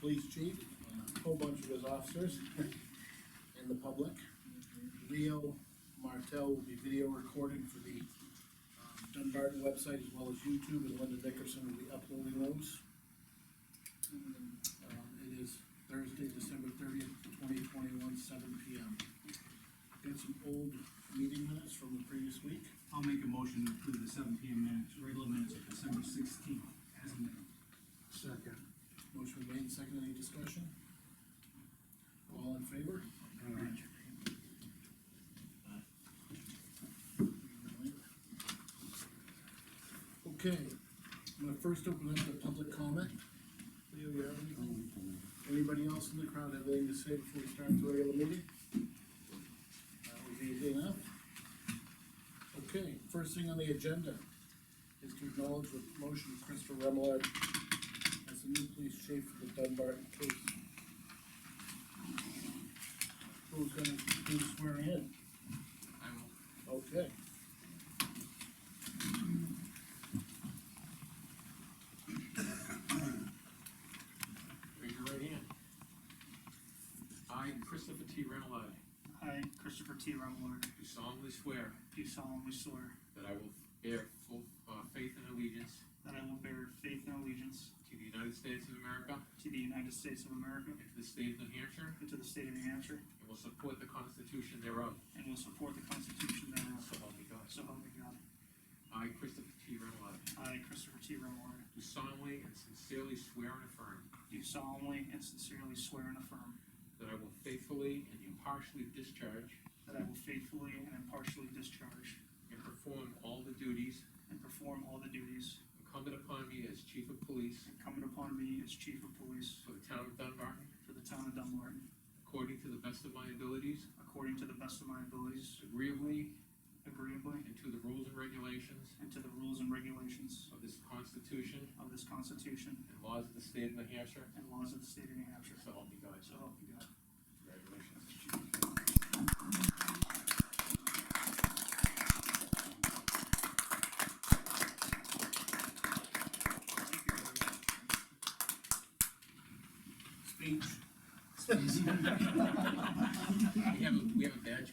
police chief, a whole bunch of his officers, and the public. Leo Martell will be video recording for the Dunbarton website as well as YouTube, and Linda Dickerson will be uploading those. It is Thursday, December 30th, 2021, 7 PM. Got some old meeting minutes from the previous week. I'll make a motion to approve the 7 PM minutes, regular minutes of December 16th, as amended. Second. Motion made, second, any discussion? All in favor? Okay, I'm gonna first open up the public comment. Leo, you have anything? Anybody else in the crowd have anything to say before we start the regular meeting? That was easy enough. Okay, first thing on the agenda is to acknowledge with motion Christopher Remillard as the new police chief for the Dunbarton case. Who's gonna do the swearing in? I will. Okay. Raise your right hand. I, Christopher T. Remillard, I, Christopher T. Remillard, do solemnly swear do solemnly swear that I will bear full faith and allegiance that I will bear faith and allegiance to the United States of America to the United States of America and to the state of New Hampshire, and to the state of New Hampshire, and will support the Constitution thereof. and will support the Constitution thereof. So help me God. So help me God. I, Christopher T. Remillard, I, Christopher T. Remillard, do solemnly and sincerely swear and affirm do solemnly and sincerely swear and affirm that I will faithfully and impartially discharge that I will faithfully and impartially discharge and perform all the duties and perform all the duties incumbent upon me as chief of police incumbent upon me as chief of police for the town of Dunbarton, for the town of Dunbarton, according to the best of my abilities, according to the best of my abilities, agreeably, agreeably, and to the rules and regulations and to the rules and regulations of this Constitution of this Constitution and laws of the state of New Hampshire. and laws of the state of New Hampshire. So help me God. So help me God. Congratulations. Speech. We have a badge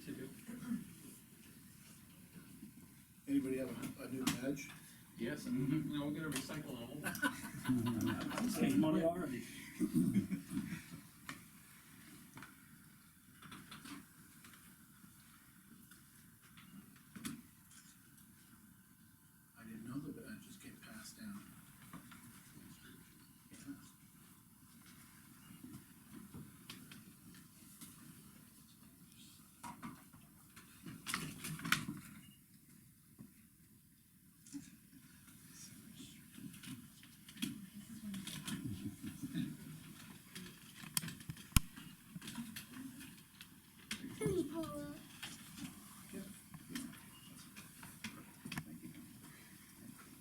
to do. Anybody have a new badge? Yes, and we're gonna recycle an old one. Save money already. I didn't know the badges get passed down.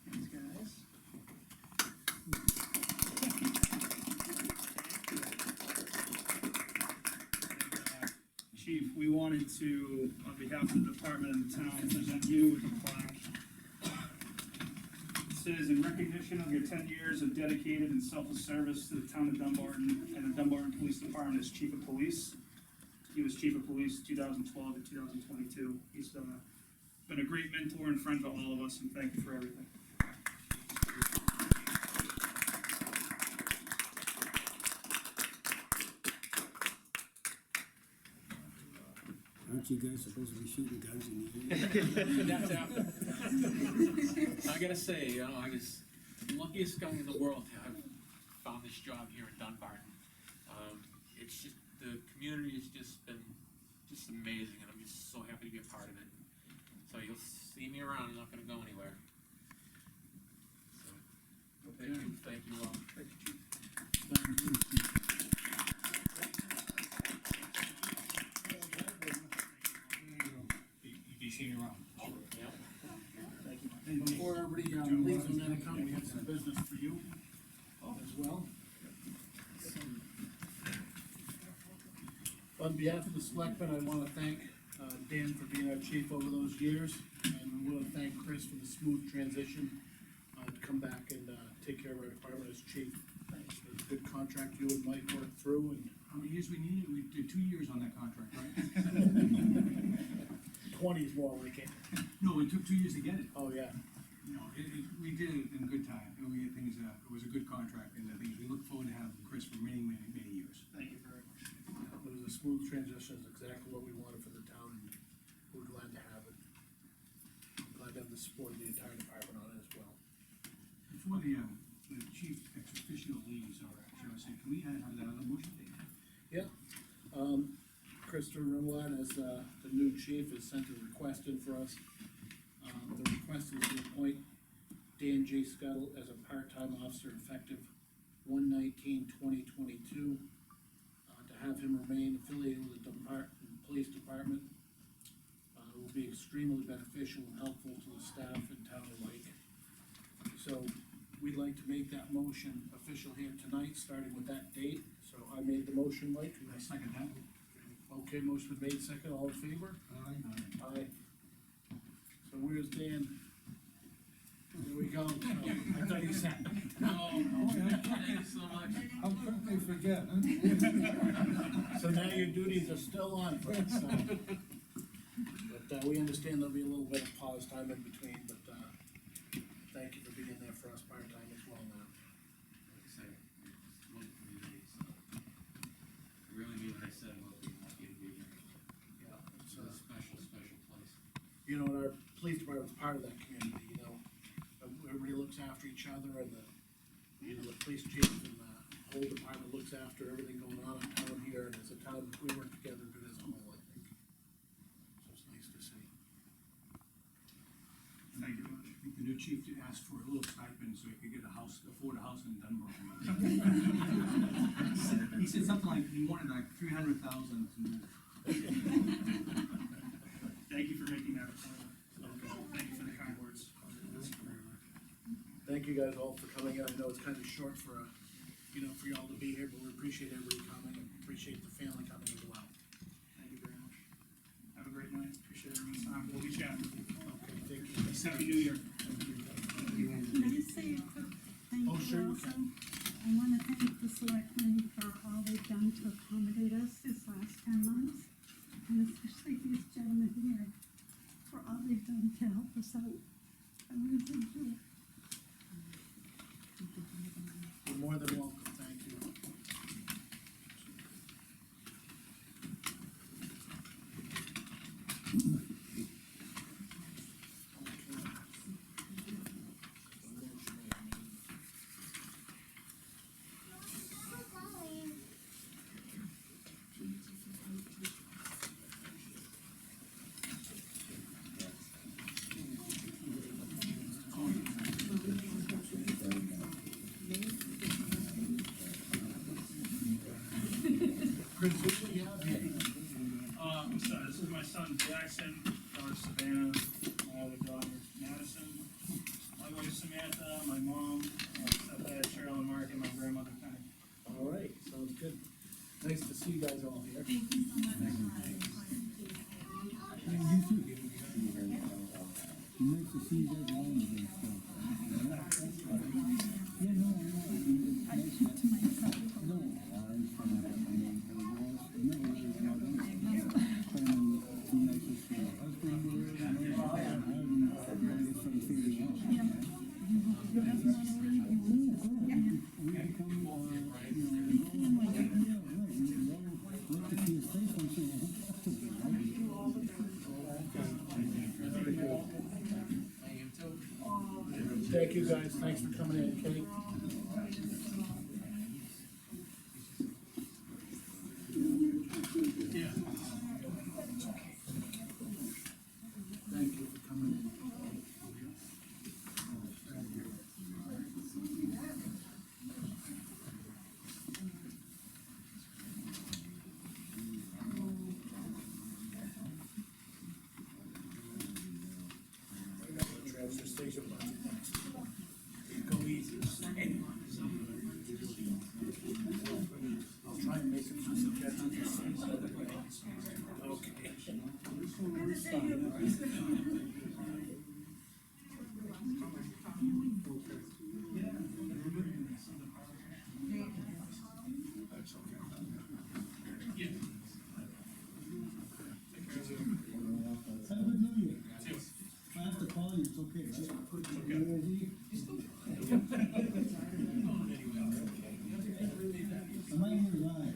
Thanks, guys. Chief, we wanted to, on behalf of the department and the town, present you with a plaque. It says, in recognition of your 10 years of dedicated and selfless service to the town of Dunbarton and the Dunbarton Police Department as chief of police. He was chief of police 2012 to 2022. He's been a great mentor and friend to all of us, and thank you for everything. Aren't you guys supposed to be shooting guns in the air? That's after. I gotta say, I was the luckiest guy in the world to have found this job here in Dunbarton. It's just, the community has just been just amazing, and I'm just so happy to be a part of it. So you'll see me around, I'm not gonna go anywhere. So, thank you all. Thank you. Be seen around. Yeah. Before everybody leaves on that account, we have some business for you as well. On behalf of the selectmen, I wanna thank, Dan for being our chief over those years, and we wanna thank Chris for the smooth transition, to come back and, take care of our department as chief. It was a good contract you and Mike worked through, and How many years we needed? We did 2 years on that contract, right? 20 is more like it. No, it took 2 years to get it. Oh, yeah. No, we did it in good time, and we had things, it was a good contract, and I think we look forward to having Chris for many, many, many years. Thank you very much. It was a smooth transition, it's exactly what we wanted for the town, and we're glad to have it. I'm glad to have the support of the entire department on it as well. Before the chief ex officio leaves, or should I say, can we have that other motion? Yeah, Christopher Rumlad, as, the new chief, has sent a request in for us. The request is to appoint Dan J. Scuttle as a part-time officer effective 1/19/2022. To have him remain affiliated with the police department, will be extremely beneficial and helpful to the staff in town alike. So, we'd like to make that motion official here tonight, starting with that date. So I made the motion, Mike. I second that. Okay, motion been made, second, all in favor? Aye. So where's Dan? There we go. I thought he said. Thank you so much. How quickly forget, huh? So now your duties are still on for us, so. But, we understand there'll be a little bit of pause time in between, but, thank you for being there for us part-time as well now. Like I said, it's one community, so I really mean what I said about being lucky to be here. Yeah, It's it's, a special, special place. you know, and our police department's part of that community, you know. Everybody looks after each other, and the police chief and the whole department looks after everything going on in town here, and as a town, we work together good as a whole, I think. So it's nice to see. Thank you very much. I think the new chief asked for a little stipend so he could get afford a house in Dunbarton. He said something like, he wanted like 300,000 to move. Thank you for making that. Thank you for the kind words. Thank you guys all for coming out. I know it's kind of short for, for y'all to be here, but we appreciate everybody coming, and appreciate the family coming as well. Thank you very much. Have a great night. Appreciate everyone's time. We'll be chatting. Okay, thank you. Happy New Year. Can I say a quick thank Oh, you sure. also? I wanna thank the selectmen for all they've done to accommodate us this last 10 months, and especially these gentlemen here, for all they've done to help us out. I wanna thank you. You're more than welcome, thank you. Chris, who do we have here? So this is my son Jackson, daughter Savannah, my other daughter Madison, my wife Samantha, my mom, stepdad Cheryl and Mark, and my grandmother Penny. All right, sounds good. Nice to see you guys all here. Thank you so much. Nice to see you guys along and stuff. Yeah, no, I know. I keep to myself. No, I understand that. I mean, never really got anything. Trying to be nice to your husband, and some feeling out. Yeah. You have to leave you. We become, yeah, right, we all like to feel safe and so on. Thank you guys, thanks for coming in, Kate. Yeah. Thank you for coming in. Transfer station budget next. Go easy. I'll try and make it through suggestions. Okay. New Year's Eve. Am I here live?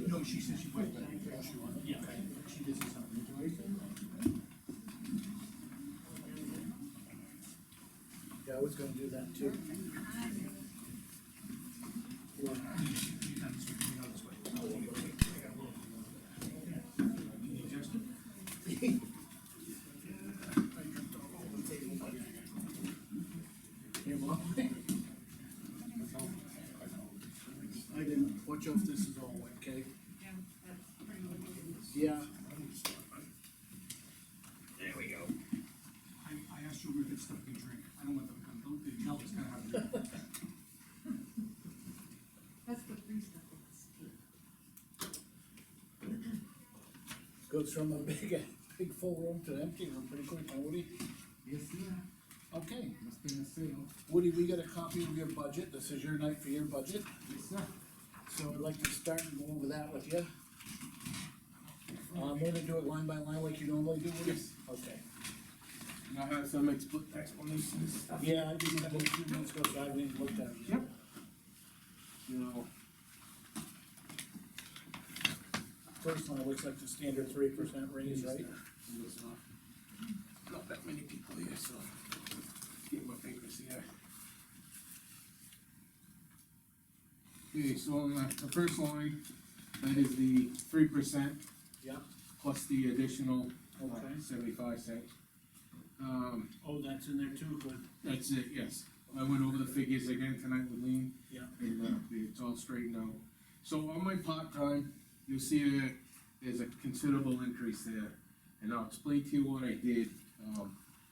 No, she said she might. Yeah. She did something. Yeah, I was gonna do that too. Here, Mom. I didn't, watch out if this is all wet, okay? Yeah. There we go. I asked you if we could stuff and drink, I don't want them to come, don't, they tell us kind of how to do it. That's the free stuff. Goes from a big full room to an empty room pretty quick, huh, Woody? Yes, sir. Okay, Must been a sale. Woody, we got a copy of your budget, this is your night for your budget, Yes, sir. so I'd like to start and go over that with you. I'm gonna do it line by line like you normally do, Woody? Yes. Okay. And I have some explanations. Yeah, I did that a few minutes ago, so I haven't even looked at it yet. Yep. You know, First one looks like the standard 3% raise, right? there's not that many people here, so get my fingers here. Okay, so on the first line, that is the 3% Yeah. plus the additional Okay. 75 cents. Oh, that's in there too, good. That's it, yes. I went over the figures again tonight with Lean. Yeah. And, it's all straightened out. So on my part-time, you'll see there's a considerable increase there. And I'll explain to you what I did.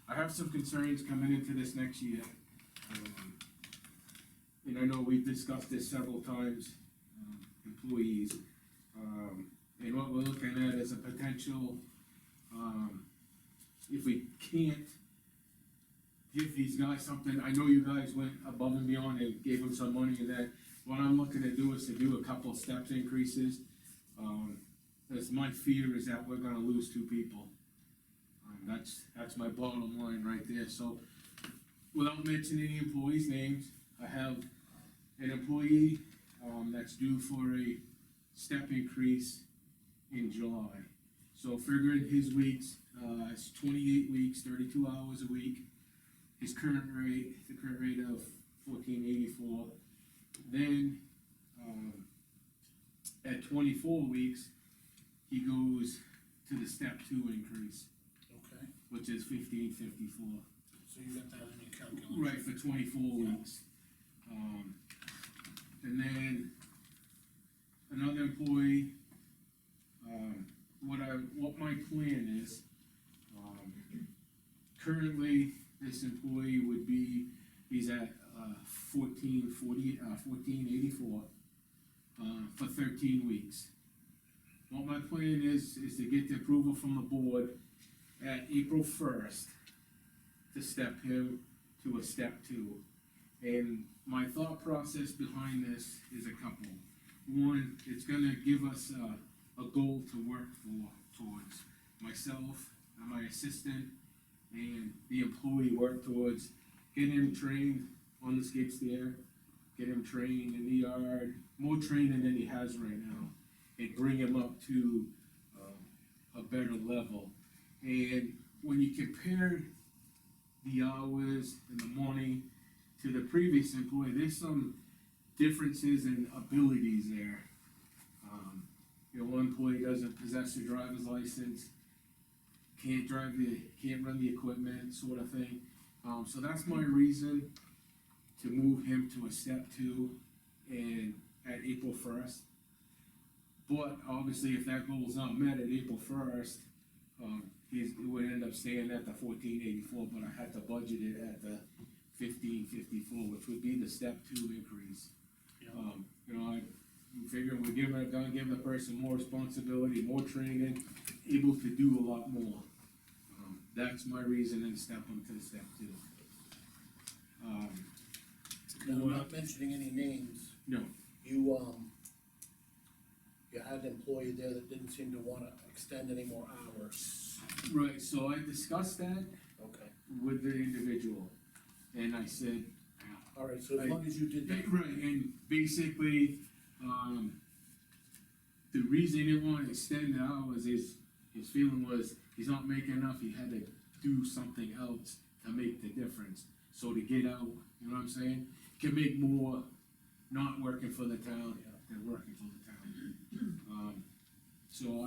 I have some concerns coming into this next year. And I know we've discussed this several times, employees. And what we're looking at is a potential, if we can't give these guys something, I know you guys went above and beyond and gave them some money and that. What I'm looking to do is to do a couple steps increases. As my fear is that we're gonna lose 2 people. That's my bottom line right there, so without mentioning any employees' names, I have an employee, that's due for a step increase in July. So figuring his weeks, it's 28 weeks, 32 hours a week. His current rate, the current rate of $14.84. Then, at 24 weeks, he goes to the step 2 increase, Okay, which is $15.54. so you got that in your calculation? Right, for 24 weeks. And then, another employee, what my plan is, currently, this employee would be, he's at, $14.84, for 13 weeks. What my plan is to get the approval from the board at April 1st to step him to a step 2. And my thought process behind this is a couple. One, it's gonna give us a goal to work towards. Myself, and my assistant, and the employee work towards getting him trained on the skid steer, get him trained in the yard, more training than he has right now, and bring him up to a better level. And when you compare the hours and the money to the previous employee, there's some differences in abilities there. One employee doesn't possess a driver's license, can't run the equipment, sort of thing. So that's my reason to move him to a step 2 and at April 1st. But obviously, if that goal is not met at April 1st, it would end up staying at the $14.84, but I had to budget it at the $15.54, which would be the step 2 increase. I figure we're gonna give the person more responsibility, more training, able to do a lot more. That's my reason in step 1 to step 2. Now, I'm not mentioning any names, No, you had an employee there that didn't seem to wanna extend any more hours. Right, so I discussed that Okay, with the individual, and I said, all right, so as long as you did yeah, that. right, and basically, the reason he didn't wanna extend the hours is, his feeling was, he's not making enough, he had to do something else to make the difference. So to get out, you know what I'm saying, can make more not working for the town than working for the town. So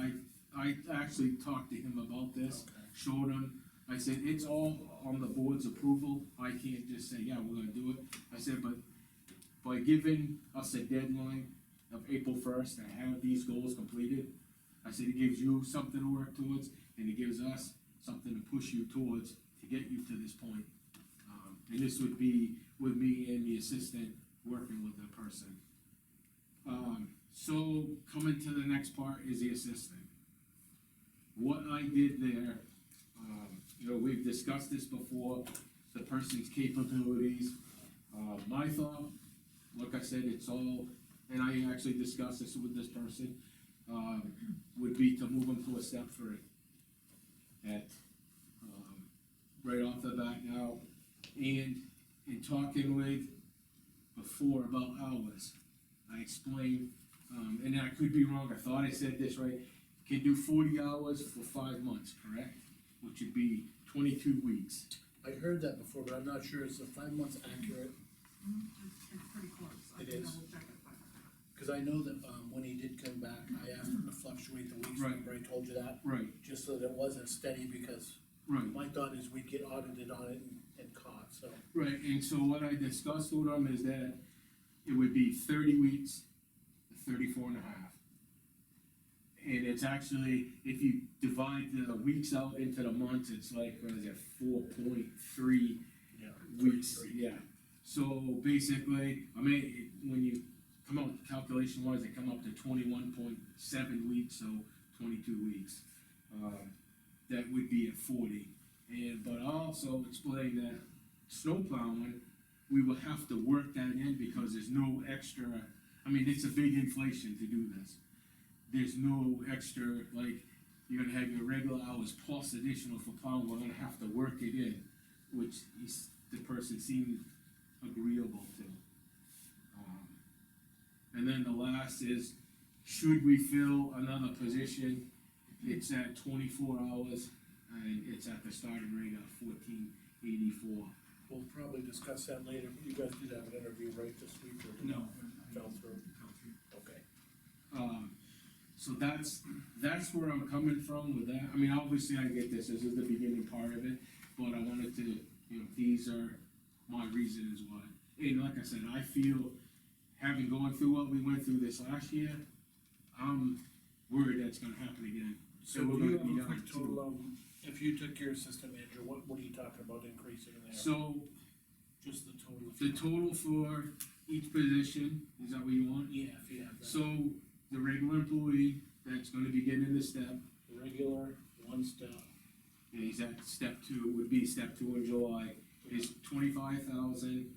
I actually talked to him about this, Okay. showed him, I said, it's all on the board's approval, I can't just say, yeah, we're gonna do it. I said, but by giving us a deadline of April first to have these goals completed, I said, it gives you something to work towards, and it gives us something to push you towards to get you to this point. And this would be with me and the assistant working with the person. So coming to the next part is the assistant. What I did there, you know, we've discussed this before, the person's capabilities. My thought, like I said, it's all, and I actually discussed this with this person, would be to move them to a step 3. At, right off the bat now, and in talking with before about hours, I explained, and I could be wrong, I thought I said this right, can do 40 hours for 5 months, correct? Which would be 22 weeks. I heard that before, but I'm not sure, is the 5 months accurate? It's pretty close. I It can is. double check it, but. Cause I know that, when he did come back, I asked him to fluctuate the weeks, Right. remember I told you that? Right, Just so that it wasn't steady, because right. my thought is we'd get audited on it and caught, so. Right, and so what I discussed with them is that it would be 30 weeks, 34 and a half. And it's actually, if you divide the weeks out into the months, it's like, what is it, 4.3 Yeah. weeks, yeah. So basically, I mean, when you come out calculation wise, they come up to 21.7 weeks, so 22 weeks. That would be at 40. And, but I also explained that snow plowing, we will have to work that in because there's no extra, I mean, it's a big inflation to do this. There's no extra, like, you're gonna have your regular hours plus additional for plowing, we're gonna have to work it in, which the person seemed agreeable to. And then the last is, should we fill another position? It's at 24 hours, and it's at the starting rate of 14.84. We'll probably discuss that later, but you guys did have an interview right this week, or did No. it fell through? Okay. So that's where I'm coming from with that. I mean, obviously I get this is the beginning part of it, but I wanted to, you know, these are my reasons why. And like I said, I feel, having gone through what we went through this last year, I'm worried that's gonna happen again. So we're do you gonna be have a down quick to- total of, if you took your assistant manager, what are you talking about increasing there? So, Just the total. the total for each position, is that what you want? Yeah, if you have that. So, the regular employee, that's gonna be getting the step, Regular, one step, and he's at step 2, would be step 2 in July, is 25,000,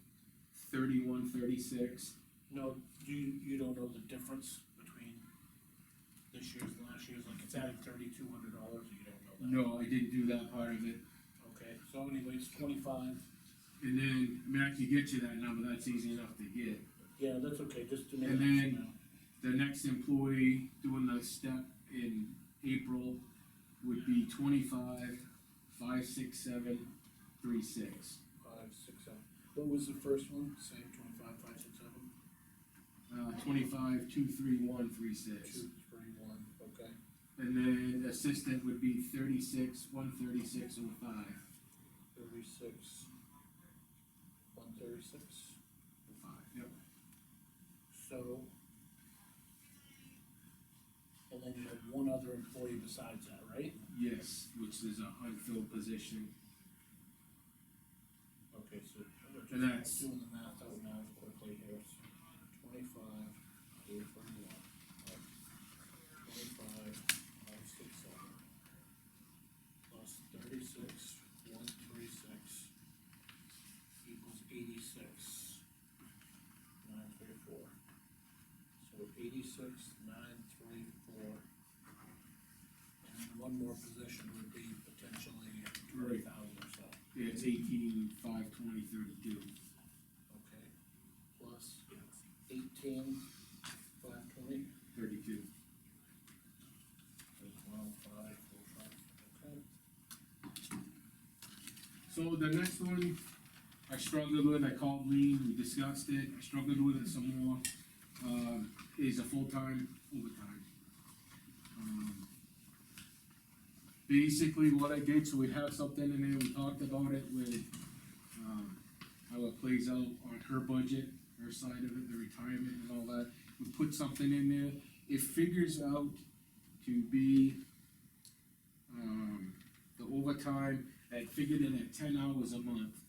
31.36. no, you don't know the difference between this year's and last year's, like it's added $3,200, you don't know that? No, I didn't do that part of it. Okay, so anyways, 25, And then, I mean, I could get you that number, that's easy enough to get. yeah, that's okay, just to make. And then- The next employee doing the step in April would be 25,567.36. 5, 6, 7, what was the first one, same 25, 5, 6, 7? 25,231.36. 2, 3, 1, okay, And then assistant would be 36,136.05. 36, 136, Yep. so. And then you have one other employee besides that, right? Yes, which is a unfilled position. Okay, so. And that's- Doing the math out now quickly here, so 25, 841, 25, 567, plus 36, 136, equals 86, 934. So 86, 934. And then one more position would be 30,000 or so, Yeah, it's 18,520.32. okay, plus 18,520, 32. as well, 545, okay. So the next one, I struggled with, I called Lean, we discussed it, I struggled with it some more, is a full-time overtime. Basically what I did, so we have something in there, we talked about it with, how it plays out on her budget, her side of it, the retirement and all that. We put something in there, it figures out to be, the overtime, I figured it at 10 hours a month.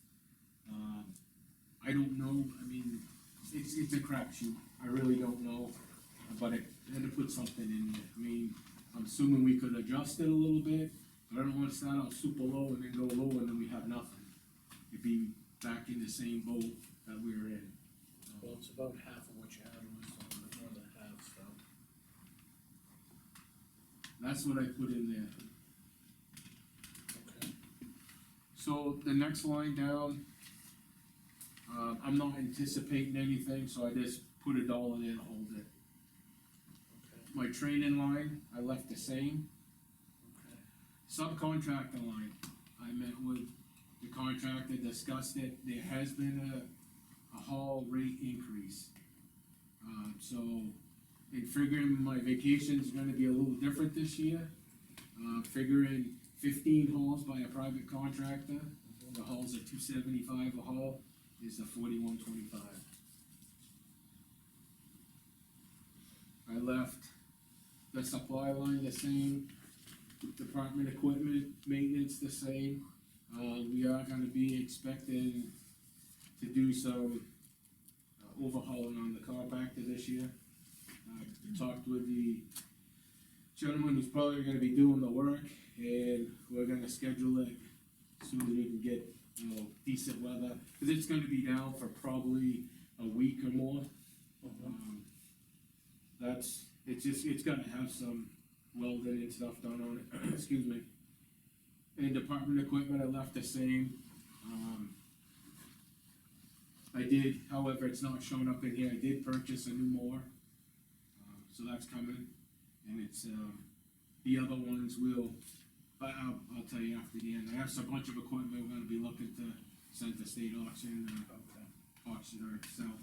I don't know, I mean, it's a crapshoot, I really don't know, but I had to put something in there. I mean, I'm assuming we could adjust it a little bit, but I don't wanna start out super low and then go low and then we have nothing. It'd be back in the same boat that we were in. Well, it's about half of what you had, it was a little bit more than half, so. That's what I put in there. Okay. So the next line down, I'm not anticipating anything, so I just put $1 there to hold it. Okay, My training line, I left the same. okay. Subcontractor line, I met with the contractor, discussed it, there has been a haul rate increase. So, in figuring my vacation's gonna be a little different this year, figuring 15 hauls by a private contractor, the hauls are $275 a haul, is the $41.25. I left the supply line the same, department equipment, maintenance the same. We are gonna be expecting to do some overhauling on the compactor this year. I talked with the gentleman who's probably gonna be doing the work, and we're gonna schedule it as soon as we can get, decent weather, cause it's gonna be down for probably a week or more. It's gonna have some welding and stuff done on it, excuse me. And department equipment, I left the same. I did, however, it's not showing up in here, I did purchase a new mower. So that's coming, and it's, the other ones will, I'll tell you after the end. I have a bunch of equipment we're gonna be looking to send to state auction, auction or sell.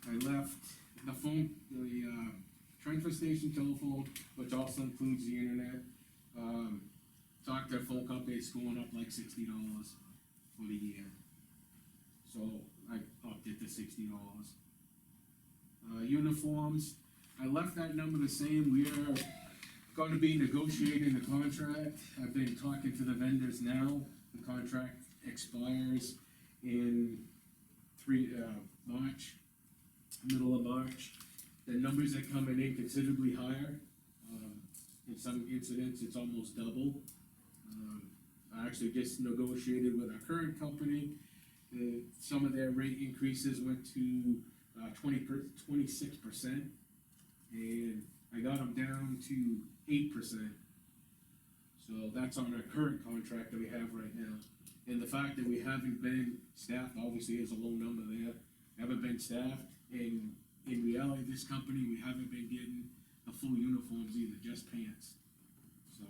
I left the phone, the, transfer station telephone, which also includes the internet. Talked to a phone company, it's going up like $60 for the year. So I upped it to $60. Uniforms, I left that number the same, we are gonna be negotiating the contract. I've been talking to the vendors now, the contract expires in March, middle of March. The numbers are coming in considerably higher, in some incidents, it's almost double. I actually just negotiated with our current company, some of their rate increases went to 26%, and I got them down to 8%. So that's on our current contract that we have right now. And the fact that we haven't been staffed, obviously is a low number there, haven't been staffed, and in reality, this company, we haven't been getting the full uniforms either, just pants. So,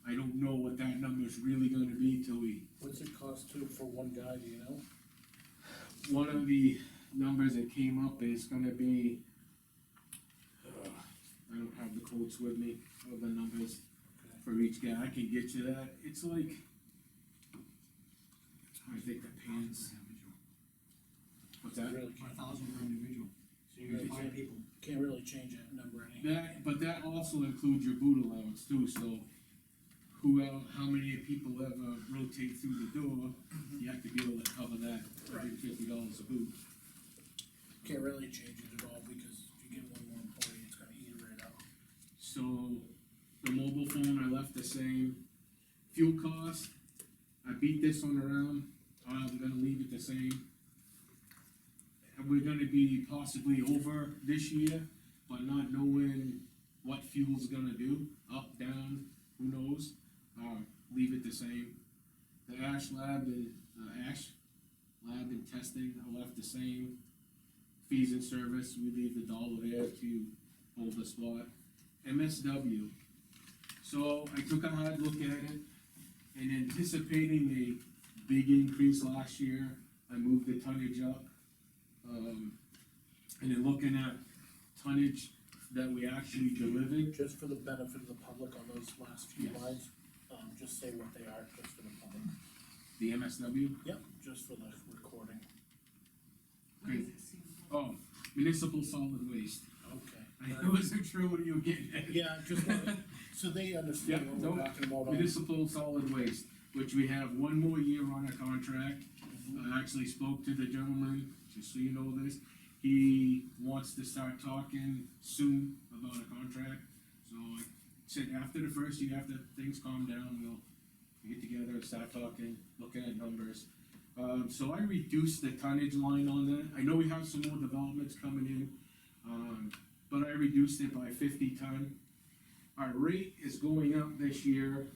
I don't know what that number's really gonna be till we. What's it cost for one guy, do you know? One of the numbers that came up is gonna be, I don't have the quotes with me, of the numbers for each guy, I can get you that, it's like, I think the pants, what's that? Really For can't, 1,000 per individual. so you really Five people. can't really change that number any. But that also includes your boot allowance too, so how many people ever rotate through the door, you have to be able to cover that, $150 a boot. Can't really change it at all, because if you get one more employee, it's gonna eat it right out. So, the mobile phone, I left the same. Fuel cost, I beat this one around, I'm gonna leave it the same. And we're gonna be possibly over this year, but not knowing what fuel's gonna do, up, down, who knows? leave it the same. The ash lab and, testing are left the same. Fees and service, we leave the dollar there to hold the spot. MSW, so I took a hard look at it, and anticipating a big increase last year, I moved the tonnage up. And then looking at tonnage that we actually delivered, Just for the benefit of the public on those last few Yes. lines, just say what they are, just for the public. the MSW, Yep, just for the recording. What does it seem for? oh, municipal solid waste. Okay. I wasn't sure what you were getting at. Yeah, just, so they understand Yeah, what no, we're talking about. Municipal solid waste, which we have one more year on a contract. I actually spoke to the gentleman, just so you know this, he wants to start talking soon about a contract. So I said after the first year, after things calm down, we'll get together and start talking, looking at numbers. So I reduced the tonnage line on that, I know we have some more developments coming in, but I reduced it by 50 ton. Our rate is going up this year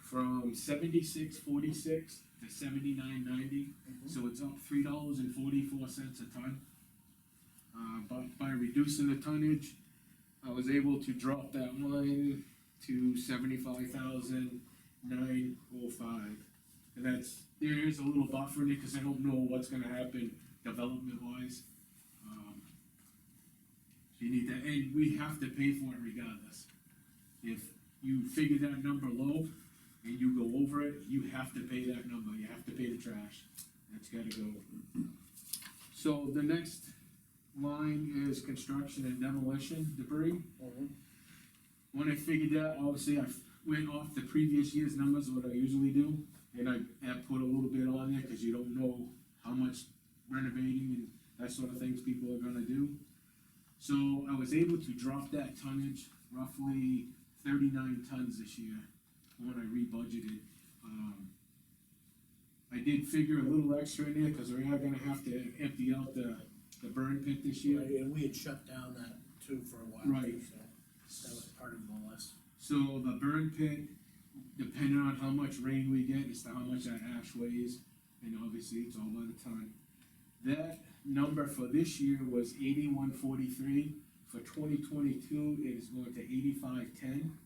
from 76.46 to 79.90, so it's up $3.44 a ton. But by reducing the tonnage, I was able to drop that line to 75,905. And that's, there is a little buffer in it, cause I don't know what's gonna happen development wise. You need that, and we have to pay for it regardless. If you figure that number low and you go over it, you have to pay that number, you have to pay the trash, that's gotta go. So the next line is construction and demolition debris. When I figured that, obviously I went off the previous year's numbers, what I usually do, and I put a little bit on there, cause you don't know how much renovating and that sort of things people are gonna do. So I was able to drop that tonnage, roughly 39 tons this year, when I rebudgeted. I did figure a little extra in there, cause we are gonna have to empty out the burn pit this year. Right, and we had shut down that too for a while. Right. So that was part of the list. So the burn pit, depending on how much rain we get, as to how much that ash weighs, and obviously it's all by the ton. That number for this year was 81.43, for 2022, it is going to 85.10, and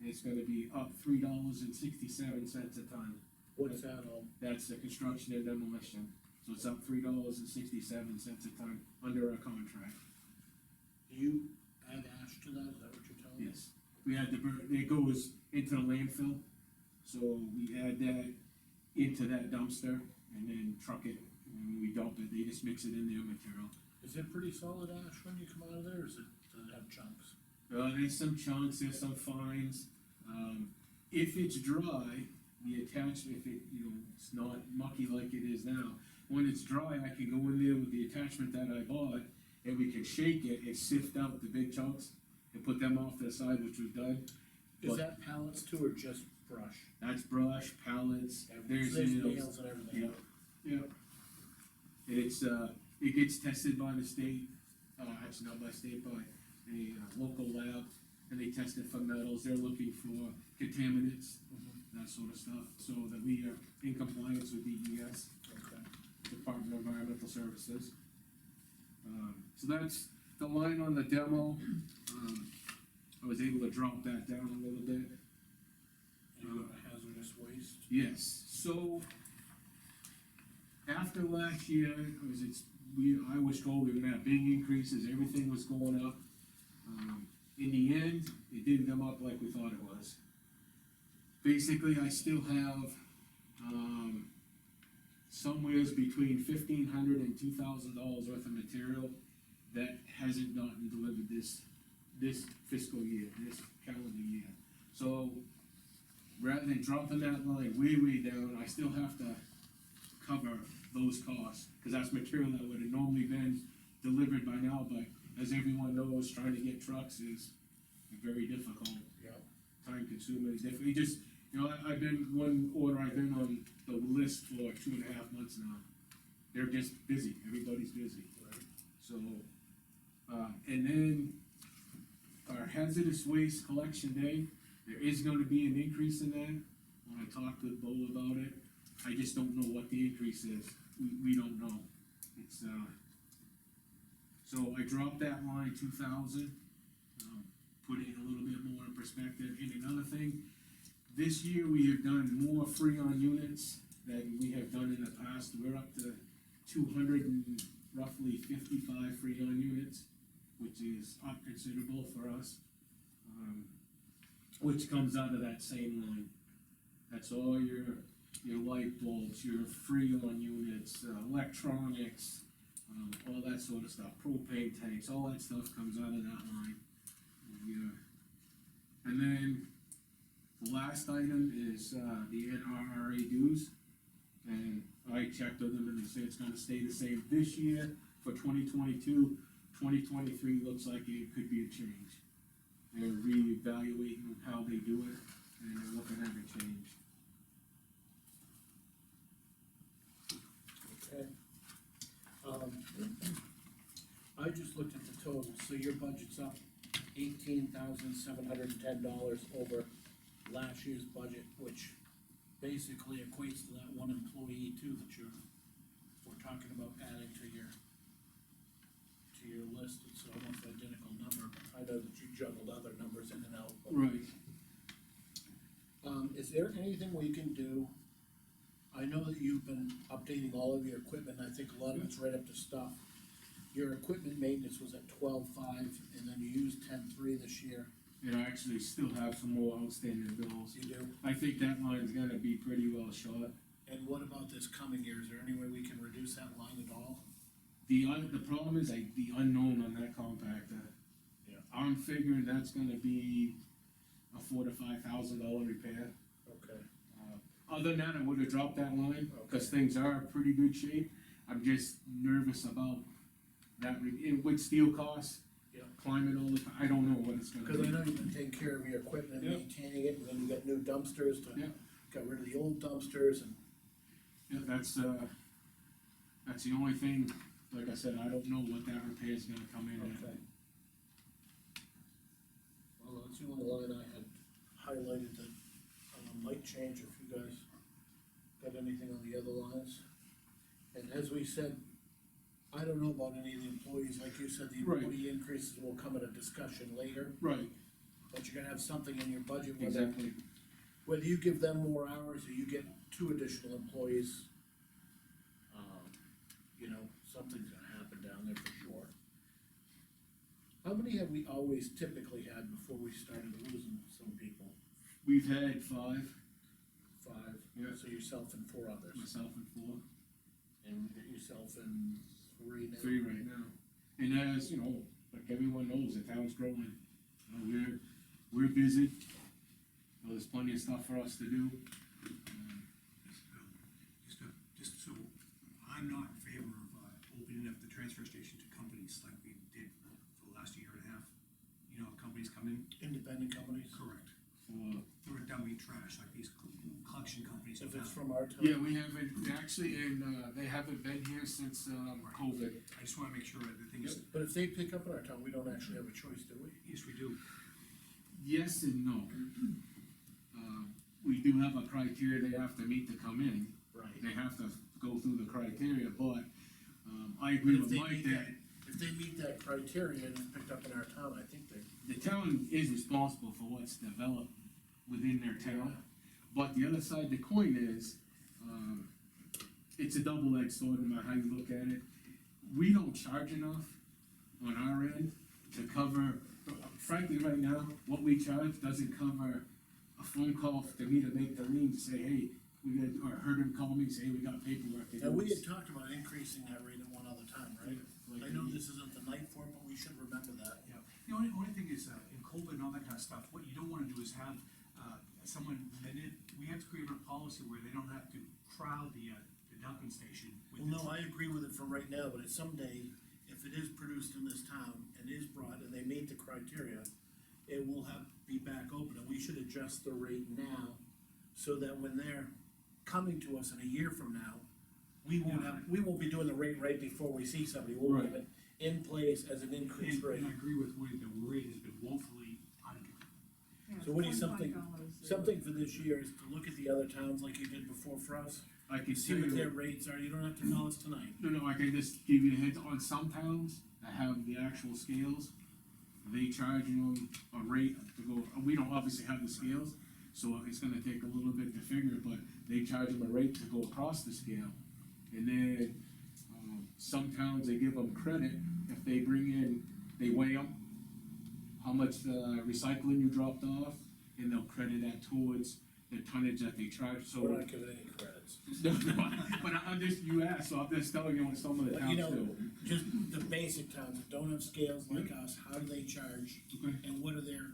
it's gonna be up $3.67 a ton. What's that all? That's the construction and demolition, so it's up $3.67 a ton under our contract. Do you add ash to that, is that what you're telling me? Yes, we had the burn, it goes into the landfill, so we add that into that dumpster and then truck it, and when we dump it, they just mix it in their material. Is it pretty solid ash when you come out of there, or does it have chunks? There's some chunks, there's some fines, if it's dry, the attachment, if it, it's not mucky like it is now, when it's dry, I can go in there with the attachment that I bought, and we can shake it and sift out the big chunks, and put them off to the side, which we've done. Is But that pallets too, or just brush? that's brush, pallets, There's there's nails. nails and everything. Yeah. It's, it gets tested by the state, actually not by state, by a local lab, and they test it for metals, they're looking for contaminants, that sort of stuff, so that we are in compliance with DES, Okay. Department of Environmental Services. So that's the line on the demo, I was able to drop that down a little bit. And you got hazardous waste? Yes, so after last year, I was told we were gonna have big increases, everything was going up. In the end, it didn't come up like we thought it was. Basically, I still have, somewheres between $1,500 and $2,000 worth of material that hasn't gotten delivered this fiscal year, this calendar year. So, rather than dropping that line way down, I still have to cover those costs, cause that's material that would have normally been delivered by now, but as everyone knows, trying to get trucks is very difficult. Yeah. Time consuming, is difficult, I've been, one order I've been on the list for 2.5 months now. They're just busy, everybody's busy. Right. So, and then our hazardous waste collection day, there is gonna be an increase in that. When I talked with Bo about it, I just don't know what the increase is, we don't know. It's, so I dropped that line 2,000, put it a little bit more in perspective, and another thing, this year we have done more free-on units than we have done in the past, we're up to 200 and roughly 55 free-on units, which is up considerable for us. Which comes out of that same line. That's all your light bulbs, your free-on units, electronics, all that sort of stuff, propane tanks, all that stuff comes out of that line. And then, the last item is, the NRRA dues. And I checked with them and they say it's gonna stay the same this year for 2022. 2023 looks like it could be a change. They're reevaluating how they do it, and they're looking at a change. Okay. I just looked at the total, so your budget's up $18,710 over last year's budget, which basically equates to that one employee too that we're talking about adding to your list. It's almost identical number. I know that you juggled other numbers in and out. But, Right. is there anything we can do? I know that you've been updating all of your equipment, I think a lot of it's right up to stuff. Your equipment maintenance was at 12.5, and then you used 10.3 this year. And I actually still have some more outstanding bills. You do? I think that line's gonna be pretty well shot. And what about this coming year? Is there any way we can reduce that line at all? The problem is the unknown on that compactor. Yeah. I'm figuring that's gonna be a $4,000 to $5,000 repair. Okay. Other than that, I would've dropped that line, cause things are in pretty good shape. I'm just nervous about that, with steel costs. Yeah. Climbing all the time, I don't know what it's gonna be. Cause I know you've been taking care of your equipment and Yeah. maintaining it, and then you got new dumpsters Yeah. to, got rid of the old dumpsters and. Yeah, that's the only thing, like I said, I don't know what that repair's gonna come in at. Okay. Well, that's the only line I had highlighted that, might change if you guys got anything on the other lines. And as we said, I don't know about any of the employees, like you said, the Right. employee increases will come at a discussion later, Right, but you're gonna have something in your budget, exactly. whether you give them more hours or you get 2 additional employees. You know, something's gonna happen down there for sure. How many have we always typically had before we started losing some people? We've had 5, 5? Yeah. So yourself and 4 others, myself and 4, and yourself and 3 now? 3 right now. And as, like everyone knows, the town's growing. We're busy. There's plenty of stuff for us to do. Just so, I'm not in favor of, opening up the transfer station to companies like we did for the last year and a half. You know, companies come in. Independent companies? Correct. For They're dumping trash, like these collection companies. If in it's town. from our town? Yeah, we haven't, actually, and, they haven't been here since, COVID. I just wanna make sure that the thing is, But if they pick up in our town, we don't actually have a choice, do we? yes, we do. Yes and no. We do have a criteria they have to meet to come in. Right. They have to go through the criteria, but, I agree with Mike that If they meet that criteria and it's picked up in our town, I think they. the town is responsible for what's developed within their town. But the other side of the coin is, it's a double-edged sword, no matter how you look at it. We don't charge enough on our end to cover, frankly, right now, what we charge doesn't cover a phone call for me to make the lien to say, hey, or heard him call me, say, hey, we got paperwork to do. And we had talked about increasing that rate at one other time, right? Like- I know this isn't the night for it, but we should remember that. Yeah, the only thing is, in COVID and all that kind of stuff, what you don't wanna do is have, someone, we have to create a policy where they don't have to crowd the dumping station. with Well, the no, I agree with it for right now, but it's someday, if it is produced in this town and is brought and they meet the criteria, it will be back open, and we should adjust the rate now, so that when they're coming to us in a year from now, we won't be doing the rate right before we see somebody, we'll have it in place as an increased rate. And I agree with Woody, the rate has been woefully under. Yeah, So what do you, something, $25. something for this year is to look at the other towns like you did before for us, I can see see what their you, rates are, you don't have to tell us tonight. no, I can just give you a hint, on some towns that have the actual scales, they charge them a rate to go, we don't obviously have the scales, so it's gonna take a little bit to figure, but they charge them a rate to go across the scale. And then, some towns, they give them credit if they bring in, they weigh them, how much, recycling you dropped off, and they'll credit that towards the tonnage that they charge, so. We're not giving any credits. No, but I'm just, you asked, so I'm just telling you what some of the But towns you know, do. just the basic towns that don't have scales like us, how do they charge? Okay. And what are their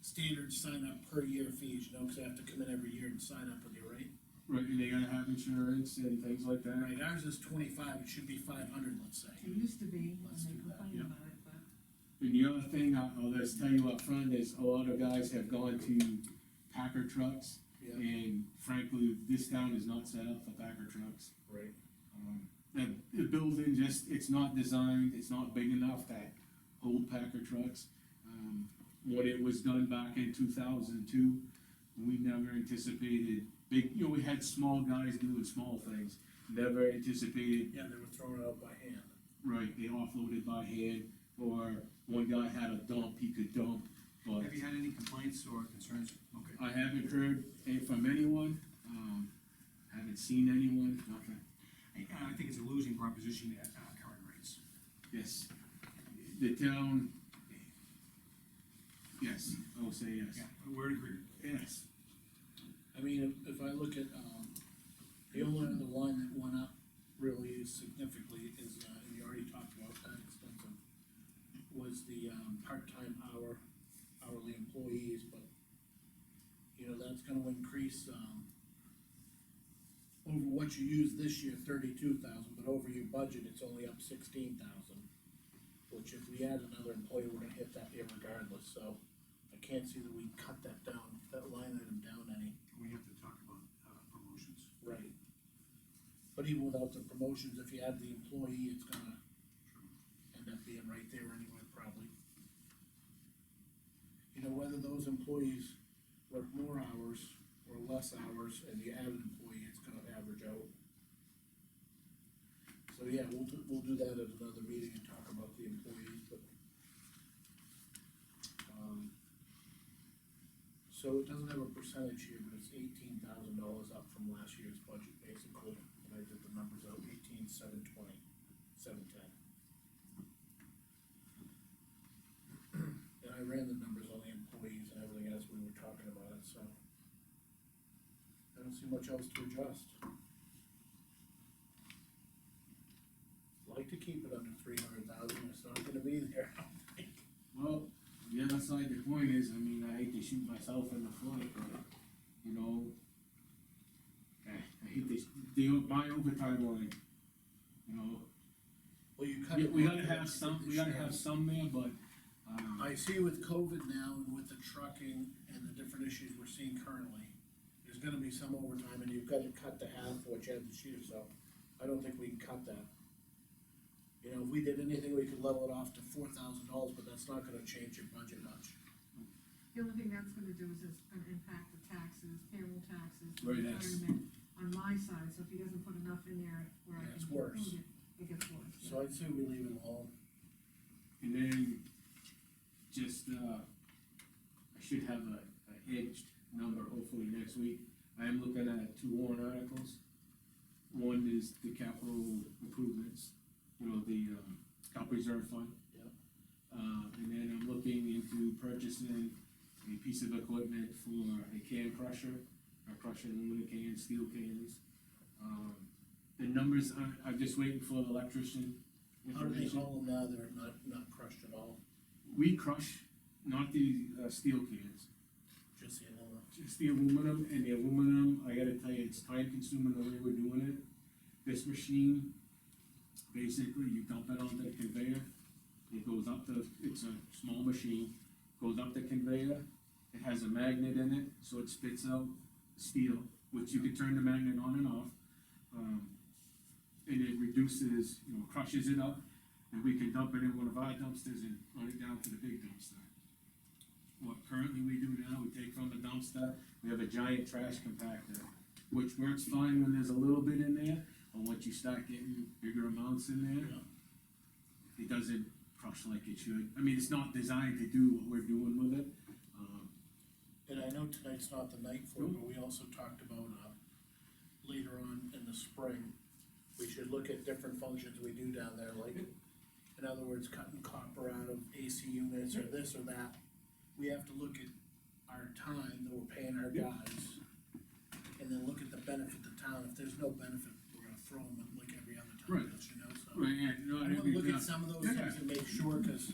standard sign-up per year fees, you know, cause they have to come in every year and sign up with you, right? Right, and they gotta have insurance and things like that. Right, ours is 25, it should be 500, let's say. It used to be, and Let's they do that, complained yeah. about it, but. And the other thing, I'll just tell you up front, is a lot of guys have gone to Packer trucks, Yeah, and frankly, this town is not set up for Packer trucks. right. The building just, it's not designed, it's not big enough to hold Packer trucks. When it was done back in 2002, we never anticipated big, you know, we had small guys doing small things, never anticipated. Yeah, they were throwing it out by hand. Right, they offloaded by hand, or one guy had a dump, he could dump, but Have you had any complaints or concerns? Okay. I haven't heard from anyone, haven't seen anyone, nothing. I think it's a losing proposition at, current rates. Yes, the town, yes, I will say yes. Yeah, we're in agreement. Yes. I mean, if I look at, the only other line that went up really significantly is, and you already talked about that expensive, was the, part-time hourly employees, but, you know, that's gonna increase, over what you used this year, 32,000, but over your budget, it's only up 16,000. Which if we add another employee, we're gonna hit that here regardless, so I can't see that we cut that down, that line item down any. We have to talk about, promotions. Right. But even without the promotions, if you add the employee, it's gonna end up being right there anyway, probably. You know, whether those employees work more hours or less hours, and you add an employee, it's gonna average out. So, yeah, we'll do that at another meeting and talk about the employees, but. So it doesn't have a percentage here, but it's $18,000 up from last year's budget, basically, when I did the numbers out, 18,720, 710. And I ran the numbers on the employees and everything else, we were talking about it, so. I don't see much else to adjust. Like to keep it under 300,000, it's not gonna be there, I don't think. Well, the other side of the coin is, I mean, I hate to shoot myself in the foot, but, you know, I hate this, my overtime line, you know, Well, you cut we it. we gotta have some, we gotta have some there, but, I see with COVID now and with the trucking and the different issues we're seeing currently, there's gonna be some overtime and you've got to cut to half what you had this year, so I don't think we can cut that. You know, if we did anything, we could level it off to $4,000, but that's not gonna change your budget much. The only thing that's gonna do is it's gonna impact the taxes, payroll taxes, Right, that's- retirement on my side, so if he doesn't put enough in there where I Yeah, can it's worse. include it, it gets worse. So I'd say we leave it alone. and then, just, I should have a hedged number hopefully next week. I am looking at 2 warrant articles. One is the capital improvements, you know, the, capital reserve fund. Yep. And then I'm looking into purchasing a piece of equipment for a can crusher, crushing aluminum cans, steel cans. The numbers, I'm just waiting for the electrician How do they information. haul them now, they're not crushed at all, We crush, not the, steel cans, just the aluminum? just the aluminum, and the aluminum, I gotta tell you, it's time consuming the way we're doing it. This machine, basically, you dump it onto the conveyor, it goes up the, it's a small machine, goes up the conveyor, it has a magnet in it, so it spits out steel, which you can turn the magnet on and off. And it reduces, you know, crushes it up, and we can dump it in one of our dumpsters and run it down to the big dumpster. what currently we do now, we take from the dumpster, we have a giant trash compactor, which works fine when there's a little bit in there, but once you start getting bigger amounts in there, Yeah. it doesn't crush like it should. I mean, it's not designed to do what we're doing with it. And I know tonight's not the night for it, but we also talked about, later on in the spring, we should look at different functions we do down there, like, in other words, cutting copper out of AC units or this or that. We have to look at our time that we're paying our guys, and then look at the benefit to town. If there's no benefit, we're gonna throw them like every other town Right. does, you know, so. Right, yeah, no, I wanna look at some of those Yeah, things yeah. and make sure, cause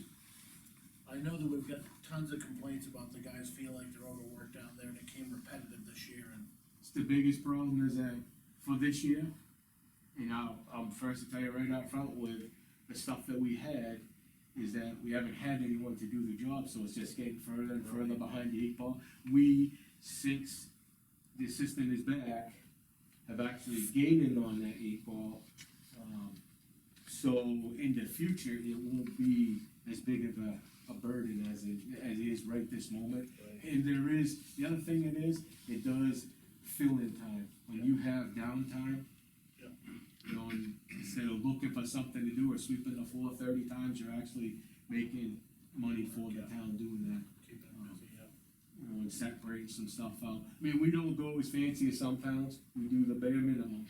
I know that we've got tons of complaints about the guys feel like they're overworked down there, and it came repetitive this year, and It's the biggest problem is that for this year, and I'm first to tell you right out front with the stuff that we had, is that we haven't had anyone to do the job, so it's just getting further and further behind the eight ball. We, since the assistant is back, have actually gained on that eight ball. So in the future, it won't be as big of a burden as it is right this moment. And there is, the other thing it does fill in time. When you have downtime, Yeah. you know, and instead of looking for something to do or sweeping the floor 30 times, you're actually making money for the town doing that. keep it busy, yeah. You know, and separating some stuff out. I mean, we don't go as fancy as some towns, we do the bare minimum.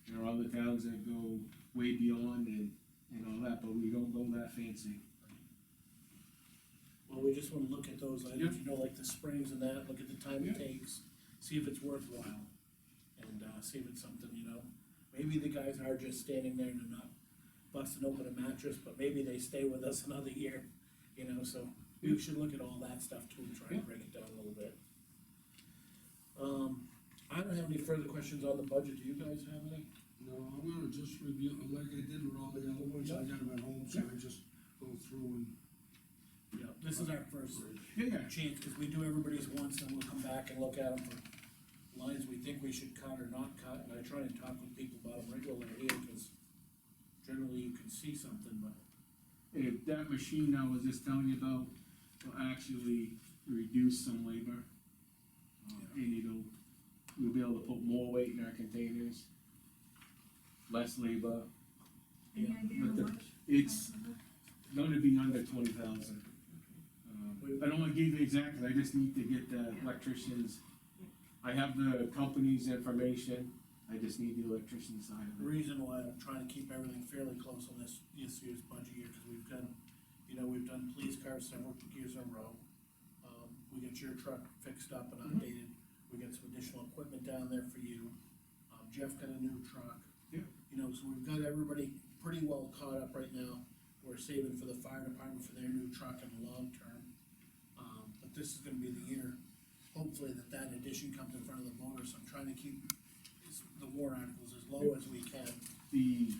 There are other towns that go way beyond and all that, but we don't go that fancy. Well, we just wanna look at those items, you know, like the springs and that, look at the time it takes, see if it's worthwhile. And, see if it's something, you know, maybe the guys are just standing there and they're not busting open a mattress, but maybe they stay with us another year, you know, so we should look at all that stuff too, and try and break it down a little bit. I don't have any further questions on the budget, do you guys have any? No, I'm gonna just review, like I did with all the other ones, I got them at home, so I just go through and. Yeah, this is our first Yeah, chance, cause we do everybody's once, and we'll come back and look at them for lines we think we should cut or not cut, and I try and talk with people about them regularly here, cause generally you can see something, but. if that machine I was just telling you about will actually reduce some labor. And we'll be able to put more weight in our containers, less labor. Any Yeah, idea but how much? It's gonna be under 20,000. I don't wanna give you exactly, I just need to get the electricians. I have the company's information, I just need the electrician side The of it. reason why I'm trying to keep everything fairly close on this year's budget year, cause we've done, you know, we've done police cars several years in a row. We got your truck fixed up and updated, we got some additional equipment down there for you. Jeff got a new truck. Yeah. You know, so we've got everybody pretty well caught up right now. We're saving for the fire department for their new truck in the long term. But this is gonna be the year, hopefully that addition comes in front of the voters, I'm trying to keep the warrant articles as low as we can. The,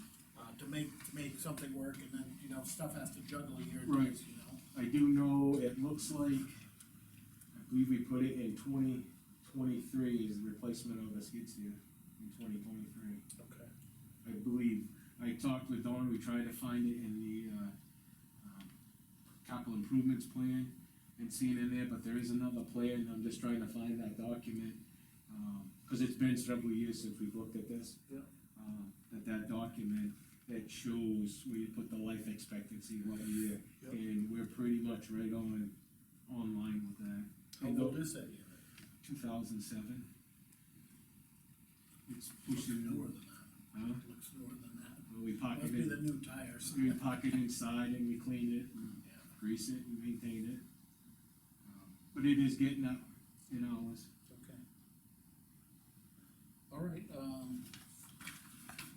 To make something work, and then, you know, stuff has to juggle a year, Right. you know? I do know, it looks like, I believe we put it in 2023 as a replacement of a skid steer in 2023. Okay. I believe, I talked with Dawn, we tried to find it in the, capital improvements plan and seeing it in there, but there is another plan, I'm just trying to find that document. Cause it's been several years since we've looked at this. Yeah. That document that shows where you put the life expectancy, what year, Yep. and we're pretty much right online with that. How And old the- is that unit? 2007. It's Looks pushing, newer than that, huh? looks newer than that. Well, we pocket Must be the it, new tires. we pocket inside and we clean it, and Yeah. grease it and maintain it. But it is getting up in hours. Okay. All right,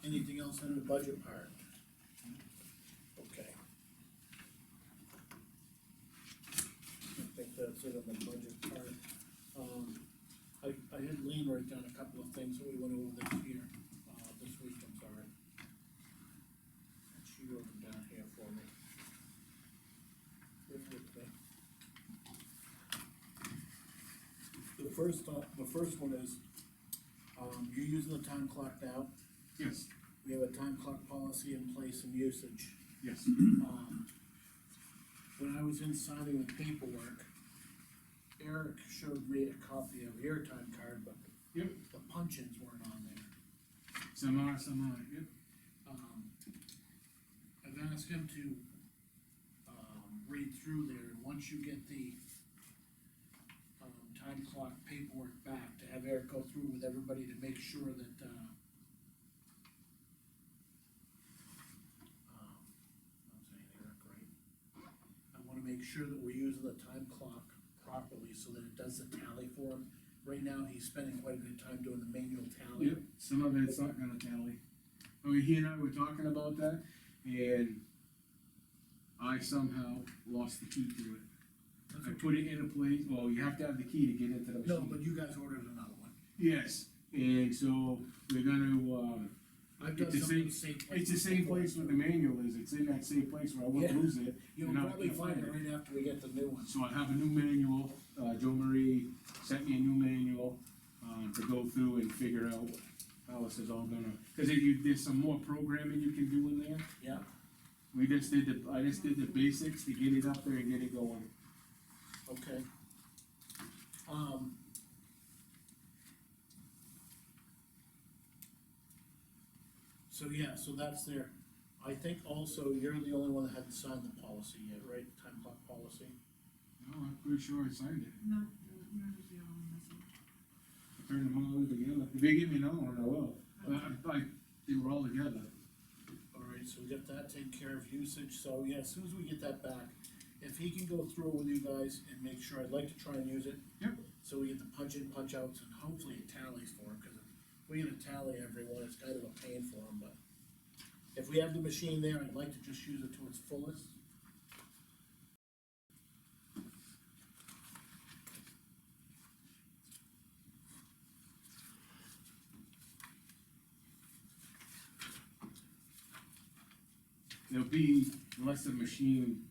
anything else on the budget part? Okay. I think that's it on the budget part. I had Lean write down a couple of things that we went over this year, this week, I'm sorry. And she wrote them down here for me. Bear with me. The first one is, you're using the time clock now, Yes, we have a time clock policy in place and usage. yes. When I was in signing the paperwork, Eric showed me a copy of your time card, but Yep. the punch-ins weren't on there. Some are, yep. I've asked him to, read through there, and once you get the, time clock paperwork back, to have Eric go through with everybody to make sure that, I'm saying Eric, right? I wanna make sure that we're using the time clock properly, so that it does the tally for him. Right now, he's spending quite a bit of time doing the manual tally. Yep, some of it's not gonna tally. Oh, he and I were talking about that, and I somehow lost the key to it. I put it in a place, well, you have to have the key to get into the machine. No, but you guys ordered another one. Yes, and so we're gonna, I've done It's the some of the same- same. it's the same place where the manual is, it's in that same place where I wouldn't Yeah. lose it. You'll and I probably can't find it right after we get the new one. So I have a new manual, Joe Marie sent me a new manual, to go through and figure out how this is all gonna, cause there's some more programming you can do in there. Yeah, I just did the basics to get it up there and get it going. okay. So yeah, so that's there. I think also you're the only one that hadn't signed the policy yet, right? Time clock policy? No, I'm pretty sure I signed it. No, you're the only one missing. I turned them all together. If they give me another one, I will. They were all together. All right, so we got that taken care of, usage, so yeah, as soon as we get that back, if he can go through it with you guys and make sure, I'd like to try and use it. Yep. So we get the punch in, punch outs, and hopefully it tallies for him, cause if we get a tally everyone, it's kind of a pain for him, but if we have the machine there, I'd like to just use it to its fullest. There'll be, unless the machine,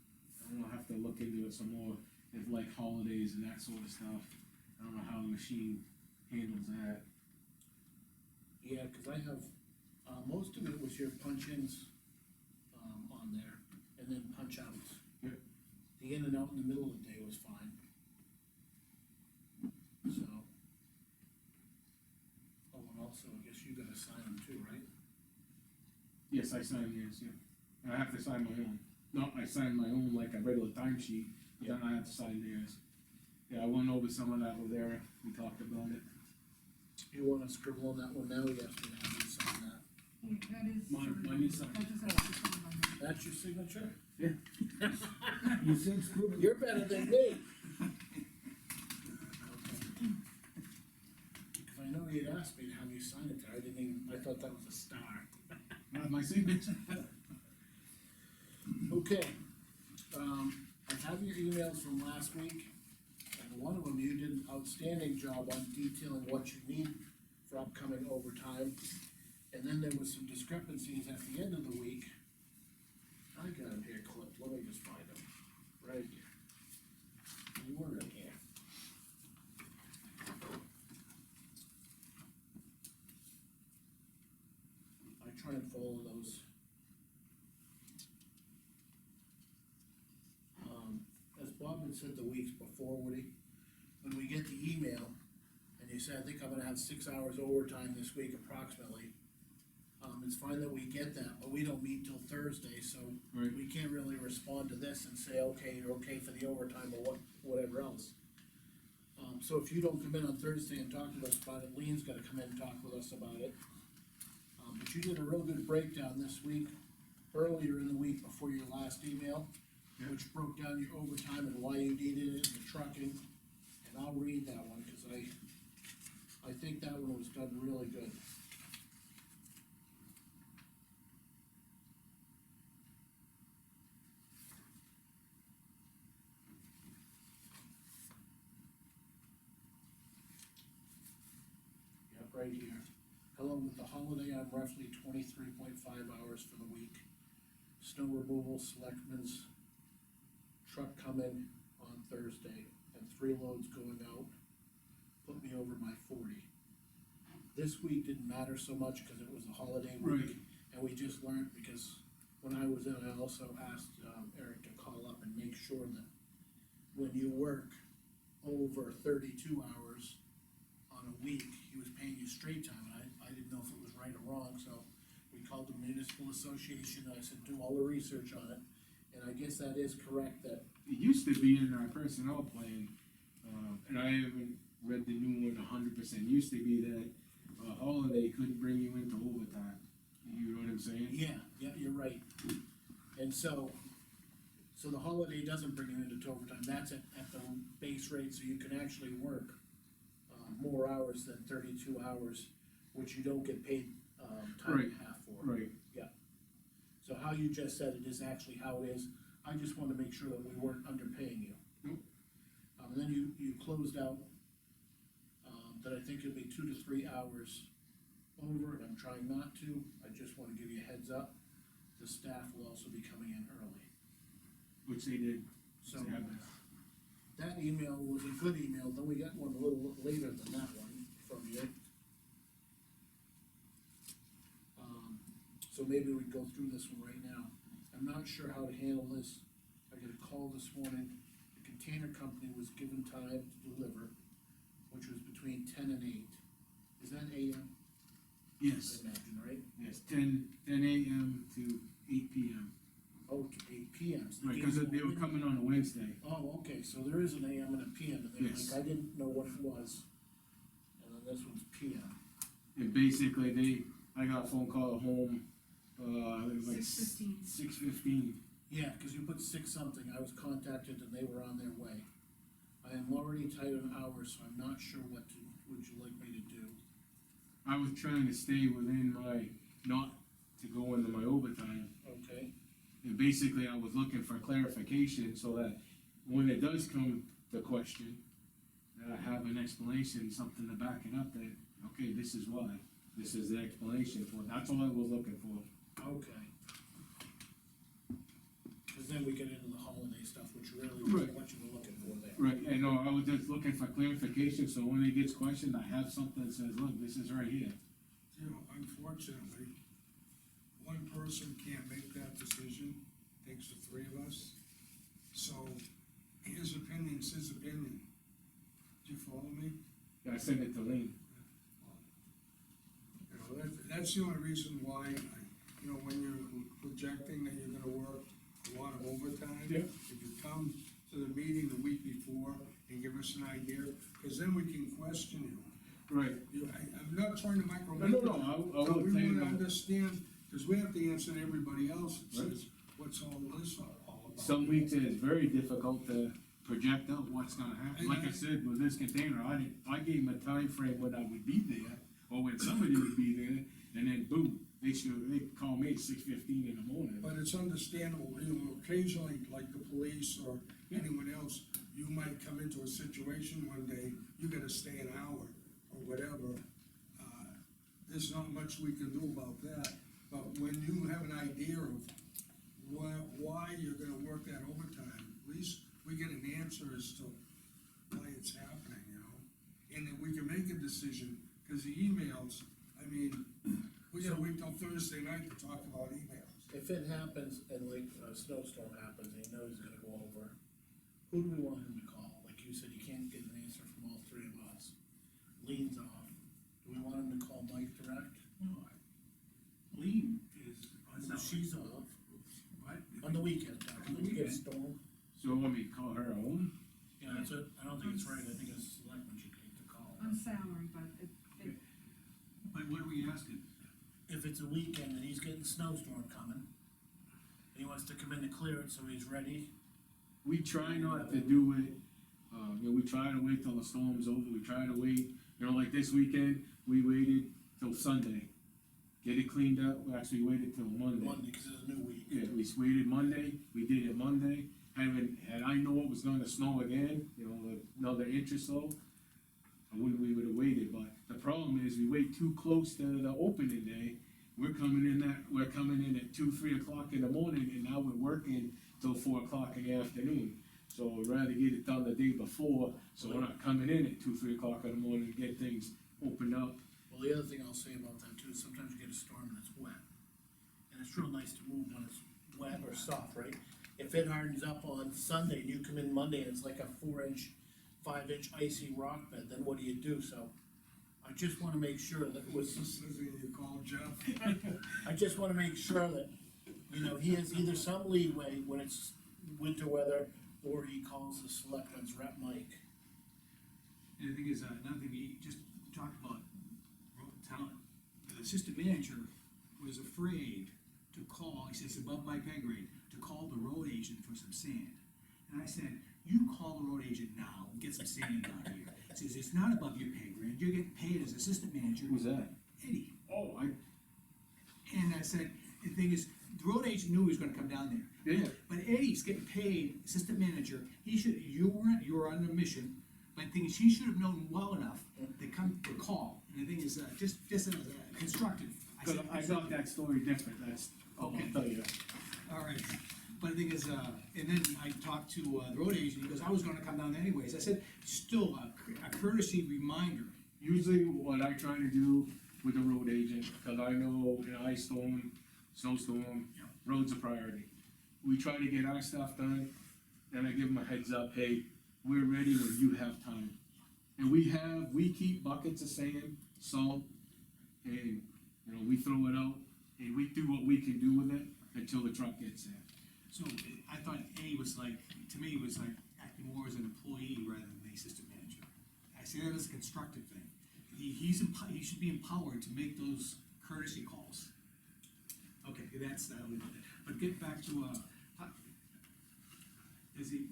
I don't know, have to look into it some more, if like holidays and that sort of stuff. I don't know how the machine handles that. Yeah, cause I have, most of it was your punch-ins, on there, and then punch-outs. Yep. The in and out in the middle of the day was fine. So. Oh, and also, I guess you gotta sign them too, right? Yes, I signed yours, yeah. And I have to sign my own. No, I signed my own like a regular timesheet, but then I have to sign theirs. Yeah, I went over some of that with Eric, we talked about it. You wanna scribble on that one now, you have to have you sign that. Yeah, that is. Mine is signed. That just has to be signed by me. That's your signature? You said scribble. You're better than me. Cause I know you'd asked me to have you sign it there, I didn't even, I thought that was a star. Not my signature. Okay, I have your emails from last week, and one of them, you did an outstanding job on detailing what you need for upcoming overtime. And then there was some discrepancies at the end of the week. I got them here clipped, let me just find them, right here. You were in here. I try and follow those. As Bob had said the weeks before, Woody, when we get the email, and you say, I think I'm gonna have 6 hours overtime this week approximately, it's fine that we get that, but we don't meet till Thursday, so Right. we can't really respond to this and say, okay, you're okay for the overtime or whatever else. So if you don't come in on Thursday and talk to us about it, Lean's gotta come in and talk with us about it. But you did a real good breakdown this week, earlier in the week before your last email, Yeah. which broke down your overtime and why you needed it, and the trucking, and I'll read that one, cause I think that one was done really good. Yep, right here. Hello, with the holiday, I'm roughly 23.5 hours for the week. Snow removal, selectmen's truck coming on Thursday, and 3 loads going out, put me over my 40. This week didn't matter so much, cause it was a holiday week, Right. and we just learned, because when I was in, I also asked, Eric to call up and make sure that when you work, over 32 hours on a week, he was paying you straight time, and I didn't know if it was right or wrong, so we called the municipal association, and I said, do all the research on it, and I guess that is correct, that, It used to be in our personnel plan, and I haven't read the new one 100%, used to be that a holiday couldn't bring you into overtime. You know what I'm saying? yeah, you're right. And so the holiday doesn't bring you into overtime, that's at the base rate, so you can actually work, more hours than 32 hours, which you don't get paid, time and a half for. Right. So how you just said it is actually how it is, I just wanted to make sure that we weren't underpaying you. Nope. And then you closed out, that I think it'll be 2 to 3 hours over, and I'm trying not to, I just wanna give you a heads up. The staff will also be coming in early. Which they did. So, Yeah. that email was a good email, then we got one a little later than that one from you. So maybe we go through this one right now. I'm not sure how to handle this. I got a call this morning, the container company was given time to deliver, which was between 10 and 8. Is that AM? Yes, I imagine, right? yes, 10 AM to 8 PM. Oh, to 8 PM. So Right, gave cause us they were one- coming on a Wednesday. Oh, okay, so there is an AM and a PM, and they're Yes. like, I didn't know what it was. And then this one's PM. And basically, I got a phone call at home, it was like 6:15. 6:15. Yeah, cause you put 6 something, I was contacted and they were on their way. I am already tight on hours, so I'm not sure what would you like me to do? I was trying to stay within my, not to go into my overtime. Okay, And basically, I was looking for clarification so that when it does come to question, that I have an explanation, something to back it up that, okay, this is why. This is the explanation for it. That's all I was looking for. okay. Cause then we get into the holiday stuff, which really Right. was what you were looking for there. Right, I know, I was just looking for clarification, so when it gets questioned, I have something that says, look, this is right here. You know, unfortunately, one person can't make that decision, takes the three of us. So, his opinion's his opinion. Do you follow me? I sent it to Lean. You know, that's the only reason why, you know, when you're projecting that you're gonna work a lot of overtime. Yeah. If you come to the meeting the week before and give us an idea, cause then we can question you. Right. I'm not trying to micromanage. No, I But would we say wanna that understand, cause we have to answer to everybody else, it Right. says, what's all this all about? some weeks it is very difficult to project out what's gonna happen. Like I said, with this container, I gave him a time frame when I would be there, or when somebody would be there, and then boom, they call me at 6:15 in the morning. But it's understandable, you know, occasionally, like the police or anyone else, you might come into a situation one day, you gotta stay an hour or whatever. There's not much we can do about that, but when you have an idea of why you're gonna work that overtime, at least we get an answer as to why it's happening, you know? And then we can make a decision, cause the emails, I mean, we gotta wait till Thursday night to talk about emails. If it happens and like a snowstorm happens and you know he's gonna go over, who do we want him to call? Like you said, you can't get an answer from all 3 of us. Lean's off. Do we want him to call Mike direct? No, Lean is on So she's off. What? On the weekend, when you get a storm. So want me to call her home? Yeah, that's it. I don't think it's right. I think it's selectmen should take the call. On salary, but it, But what are we asking? If it's a weekend and he's getting a snowstorm coming, and he wants to come in to clear it so he's ready, We try not to do it, you know, we try to wait till the storm's over, we try to wait, you know, like this weekend, we waited till Sunday. Get it cleaned up, we actually waited till Monday. Monday, cause it's a new week. Yeah, we waited Monday, we did it Monday, had I know it was gonna snow again, you know, another inch or so, we would've waited, but the problem is, we wait too close to the opening day, we're coming in at 2, 3 o'clock in the morning, and now we're working till 4 o'clock in the afternoon. So I'd rather get it done the day before, so we're not coming in at 2, 3 o'clock in the morning to get things opened up. Well, the other thing I'll say about that too, is sometimes you get a storm and it's wet. And it's real nice to move when it's wet or soft, right? If it hardens up on Sunday and you come in Monday and it's like a 4-inch 5-inch icy rock bed, then what do you do? So I just wanna make sure that it was, This is you call Jeff. I just wanna make sure that, you know, he has either some leeway when it's winter weather, or he calls the selectmen's rep Mike. And the thing is, another thing, you just talked about road talent. The assistant manager was afraid to call, he says, above my pay grade, to call the road agent for some sand. And I said, you call the road agent now, and get some sand out here. He says, it's not above your pay grade, you're getting paid as assistant manager. Who's that? Eddie. Oh, And I said, the thing is, the road agent knew he was gonna come down there. Yeah. But Eddie's getting paid assistant manager, he should, you were on a mission, but the thing is, he should have known well enough to come to call. And the thing is, just as a constructive. cause I got that story different, that's, Okay. I'll tell you. All right, but the thing is, and then I talked to the road agent, he goes, I was gonna come down anyways. I said, still, a courtesy reminder. Usually what I try to do with the road agent, cause I know in ice storm, snowstorm, Yeah. road's a priority. We try to get our stuff done, and I give them a heads up, hey, we're ready when you have time. And we keep buckets of sand, salt, and, you know, we throw it out, and we do what we can do with it until the truck gets there. So I thought Eddie was like, to me, was like acting more as an employee rather than the assistant manager. I say that as a constructive thing. He should be empowered to make those courtesy calls. Okay, that's, but get back to, is he,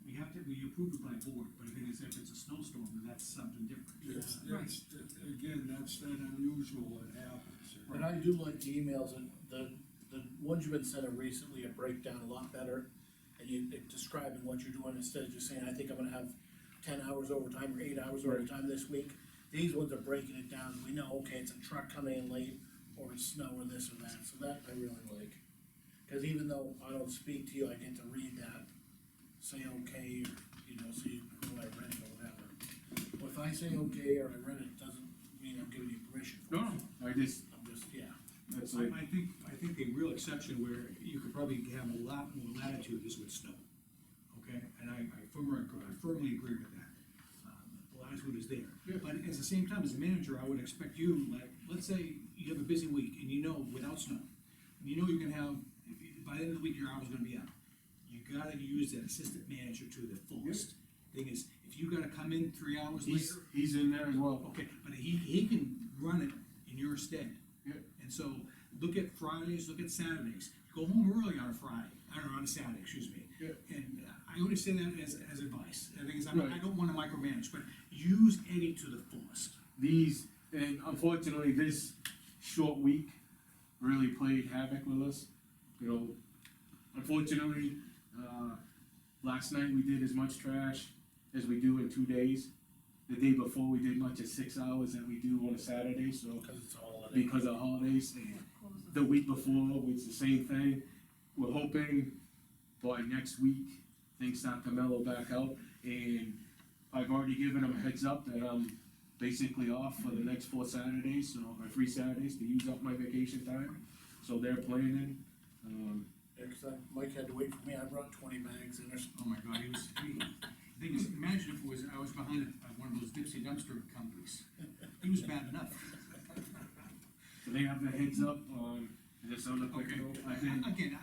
we approved it by board, but the thing is, if it's a snowstorm, then that's something different. Again, that's that unusual that happens. But I do like the emails, and the ones you've been sending recently are break down a lot better, and you're describing what you're doing instead of just saying, I think I'm gonna have 10 hours overtime or 8 hours overtime this week. These ones are breaking it down, we know, okay, it's a truck coming in late, or it's snow, or this or that, so that I really like. Cause even though I don't speak to you, I get to read that, say okay, or, you know, so you know I read it or whatever. Well, if I say okay, or I read it, doesn't mean I'm giving you permission for it. No, I just, I'm just, yeah. that's like, I think the real exception where you could probably have a lot more latitude is with snow, okay? And I firmly agree with that. The latitude is there. Yeah. But at the same time, as a manager, I would expect you, like, let's say you have a busy week, and you know, without snow, and you know you're gonna have, by the end of the week, your hour's gonna be up. You gotta use that assistant manager to the fullest. Thing is, if you gotta come in 3 hours later, he's in there as well. okay, but he can run it in your stead. Yeah. And so, look at Fridays, look at Saturdays, go home early on a Friday, or on a Saturday, excuse me. Yeah. And I only say that as advice, the thing is, I Right. don't wanna micromanage, but use Eddie to the fullest. And unfortunately, this short week really played havoc with us. You know, unfortunately, last night we did as much trash as we do in 2 days. The day before, we did much as 6 hours that we do on a Saturday, so, Cause it's all. because of holidays. The week before was the same thing. We're hoping by next week, things start to mellow back out, and I've already given them a heads up that I'm basically off for the next 4 Saturdays, so, or 3 Saturdays to use up my vacation time, so they're planning. Yeah, cause Mike had to wait for me, I brought 20 bags in or something. Oh my God, the thing is, imagine if I was behind one of those Dipsy dumpster companies, he was bad enough. So they have their heads up on this other quick Okay, note, I think. again,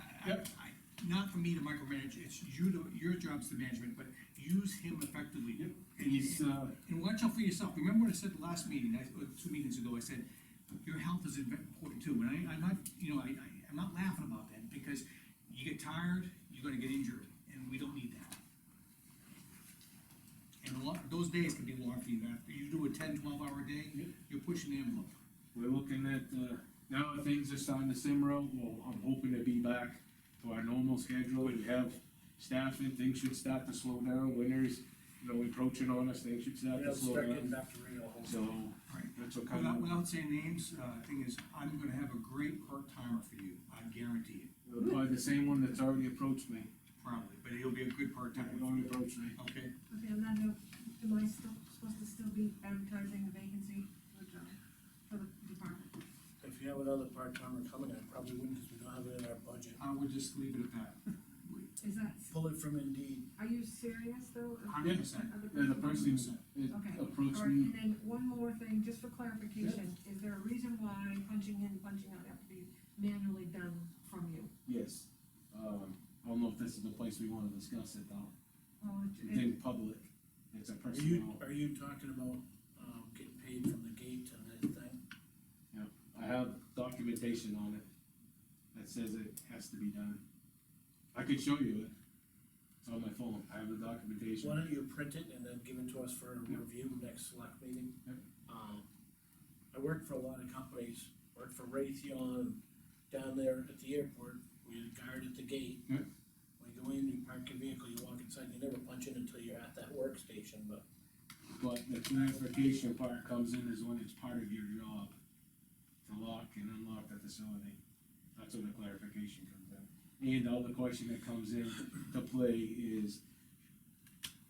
not for me to micromanage, it's your job's the management, but use him effectively. Yep. And and watch out for yourself, remember what I said the last meeting, or 2 meetings ago, I said, your health is important too, and I'm not, you know, I'm not laughing about that, because you get tired, you're gonna get injured, and we don't need that. And those days can be long for you, after you do a 10-12 hour day, you're pushing the envelope. We're looking at, now that things are starting to simmer out, well, I'm hoping to be back to our normal schedule. We have staffing, things should start to slow down, winter's, you know, encroaching on us, things should start Yeah, to slow start getting down. back to real. So, Right. that's what kind of, Without saying names, thing is, I'm gonna have a great part-timer for you, I guarantee it, probably the same one that's already approached me, probably, but he'll be a good part-timer. already approached me. Okay, Okay, on that note, am I still supposed to still be advertising the vacancy for the department? If you have another part-timer coming, I probably wouldn't, cause we don't have it in our budget. I would just leave it at that. Is that pull it from Indeed. Are you serious though? 100%. Other And the people- person Okay, approached all right, me, and then one more thing, just for clarification, is there a reason why punching in, punching out have to be manually done from you? yes, I don't know if this is the place we wanna discuss it though, Well, it's in public, it's a Are you talking about, getting paid from the gate to the thing? Yeah, I have documentation on it that says it has to be done. I could show you it, it's on my phone, I have the Why documentation. don't you print it and then give it to us for a Yeah. review next select meeting? Yeah. I worked for a lot of companies, worked for Raytheon, down there at the airport, we had a guard at the gate. Yeah. When you go in, you park your vehicle, you walk inside, you never punch in until you're at that workstation, but But the clarification part comes in is when it's part of your job, to lock and unlock the facility. That's when the clarification comes in. And the other question that comes in to play is,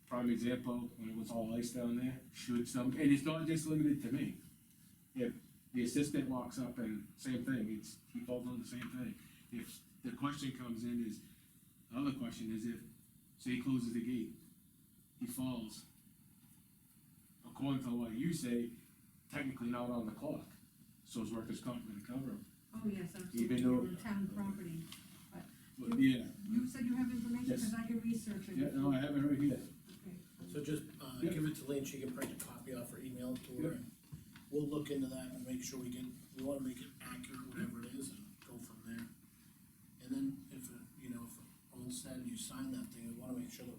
prime example, when it was all ice down there, and it's not just limited to me. If the assistant walks up and same thing, he falls on the same thing. If the question comes in is, the other question is if, say he closes the gate, he falls. According to what you say, technically not on the clock, so his workers' comp gonna cover him. Oh, yes, absolutely, Even though- on town property. But yeah, You said you have information, Yes. cause I can research it. yeah, no, I have it right here. Okay. so just, Yeah. give it to Lynn, she can print a copy off or email it to her. Yeah. And we'll look into that and make sure we wanna make it accurate, whatever it is, and go from there. And then if, if all said, you sign that thing, we wanna make sure that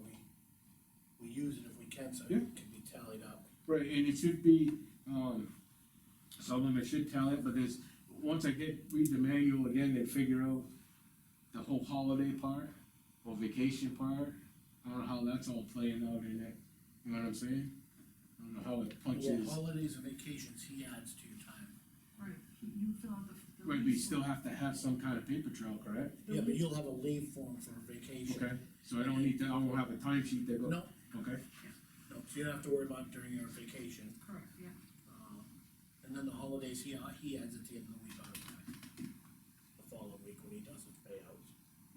we use it if we can, so Yeah. it can be tallied up. Right, and it should be, some of it should tell it, but once I read the manual again and figure out the whole holiday part, or vacation part, I don't know how that's all playing out in it, you know what I'm saying? I don't know how it Well, punches, holidays and vacations, he adds to your time. Right, you fill out the. right, but you still have to have some kind of paper trail, correct? Yeah, but you'll have a leave form for vacation. Okay, so I won't have a timesheet that goes. No, Okay, no, so you don't have to worry about it during your vacation. Correct, yeah. And then the holidays, he adds at the end of the week on the following week when he does his payouts.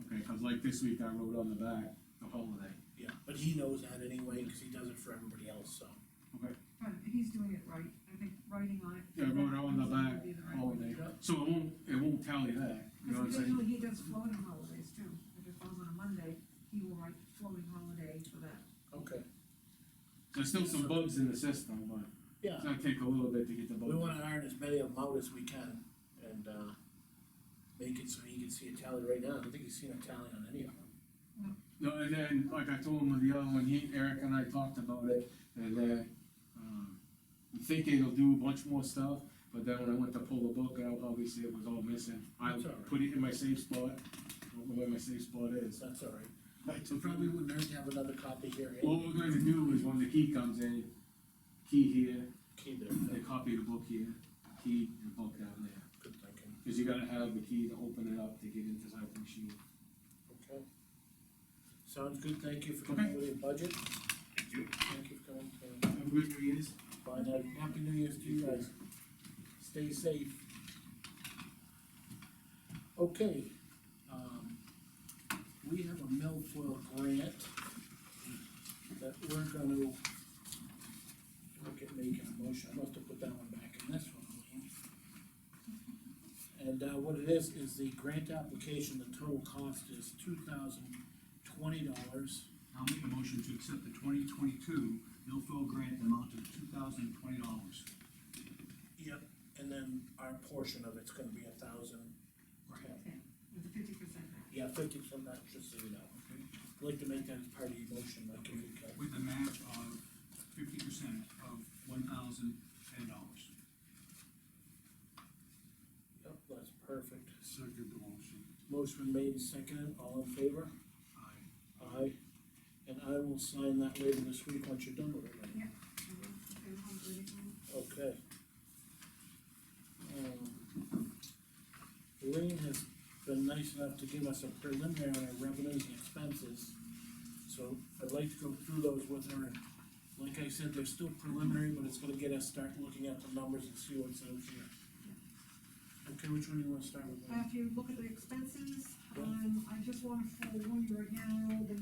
okay, cause like this week I wrote on the back, the holiday. Yeah, but he knows that anyway, cause he does it for everybody else, so. Okay. But he's doing it right, I think writing on it. Yeah, I wrote it on the back, would be the right way. holiday, so it won't tally that, you know what I'm Because saying? occasionally he does floating holidays too, if it falls on a Monday, he will write floating holiday for that. Okay. There's still some bugs in the system, but Yeah, it's gonna take a little bit to get the bugs. we wanna iron as many of them out as we can, and, make it so he can see a tally right now. I don't think he's seen a tally on any of them. No, and then, like I told him with the other one, Eric and I talked about it, and then, I'm thinking he'll do a bunch more stuff, but then when I went to pull the book out, obviously it was all missing. I That's all right. put it in my safe spot, I don't know where my safe spot is. That's all right. I So took probably wouldn't hurt to have another copy here. What we're gonna do is when the key comes in, key here, Key there, a copy of the book here, key and book down there. good thinking. Cause you gotta have the key to open it up to get into the machine. Okay. Sounds good, thank you for coming Okay. with your budget. Thank you. Thank you for coming. Have a good New Year's. Fine, happy New Year's to you guys. Stay safe. Okay, we have a milfoil grant that we're gonna look at making a motion. I must have put that one back in this one, Lean. And, what it is the grant application, the total cost is $2,020. I'll make a motion to accept the 2022 Millville grant amount of $2,020. Yep. And then our portion of it's gonna be $1,000. Okay, with a 50% match. Yeah, 50% match, just so you know. Okay. I'd like to make that as part of your motion, like if you can. With a match of 50% of $1,010. Yep, that's perfect. Second the motion. Motion been made and seconded, all in favor? Aye. Aye. And I will sign that later this week once you're done with it, Yeah. Okay. Lean has been nice enough to give us a preliminary on our revenues and expenses. So I'd like to go through those with her. Like I said, they're still preliminary, but it's gonna get us start looking at the numbers and see what's out here. Okay, which one do you wanna start with? If you look at the expenses, I just wanna forewarn you right now, the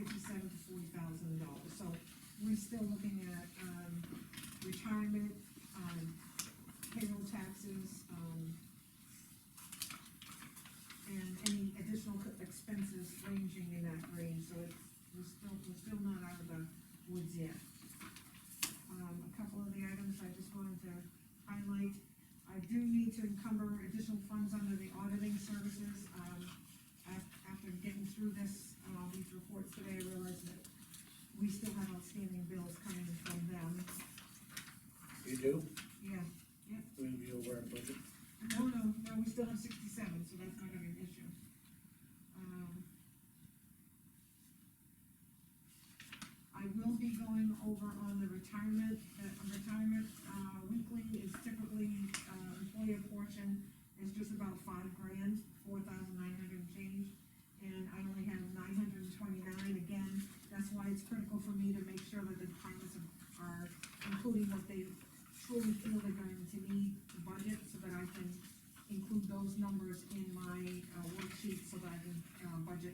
57 to $40,000, so we're still looking at, retirement, payroll taxes, and any additional expenses ranging in that range, so we're still not out of the woods yet. A couple of the items I just wanted to highlight, I do need to encumber additional funds under the auditing services, after getting through these reports today, I realized that we still have outstanding bills coming from them. You do? Yeah, Will you be over our budget? no, we still have 67, so that's not gonna be an issue. I will be going over on the retirement, weekly is typically, employer portion is just about $5,000, 4,900 and change. And I only have 929, again, that's why it's critical for me to make sure that the departments are including what they truly feel they're going to need to budget, so that I can include those numbers in my, worksheet, so that I can, budget,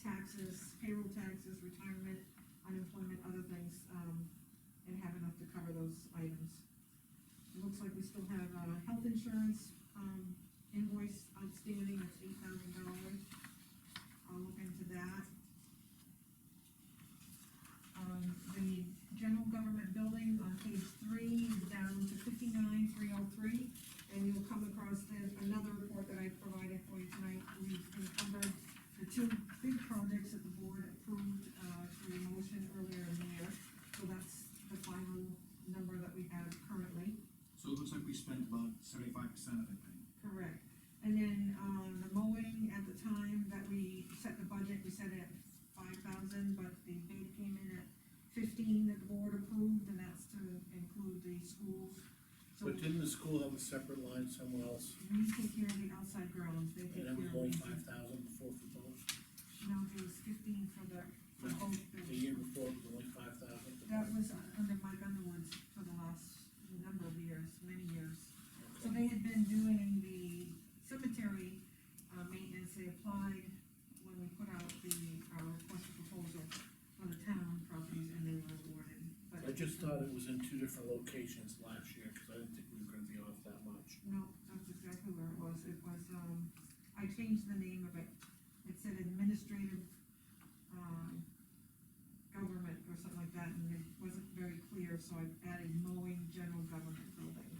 taxes, payroll taxes, retirement, unemployment, other things, and have enough to cover those items. It looks like we still have, health insurance, invoice outstanding, that's $8,000. I'll look into that. The general government building on page 3 is down to 59,303, and you'll come across another report that I provided for you tonight. We've encumbered the two big projects that the board approved, through a motion earlier in the year, so that's the final number that we have currently. So it looks like we spent about 75% of it, right? Correct. And then, the mowing, at the time that we set the budget, we set it at 5,000, but the bid came in at 15 that the board approved, and that's to include the schools. So But didn't the school have a separate line somewhere else? we take care of the outside grounds, they take And care that of. was only the- 5,000 before for both? No, it was 15 for No, both the buildings. year before it was only 5,000? That was under Mike Underwood's for the last number of years, many years. So they had been doing the cemetery, maintenance, they applied when we put out our request for proposal for the town properties, and they were awarded. But I just thought it was in two different locations last year, cause I didn't think we were gonna be off that much. No, that's exactly where it was, I changed the name of it, it said administrative, government or something like that, and it wasn't very clear, so I added mowing general government building.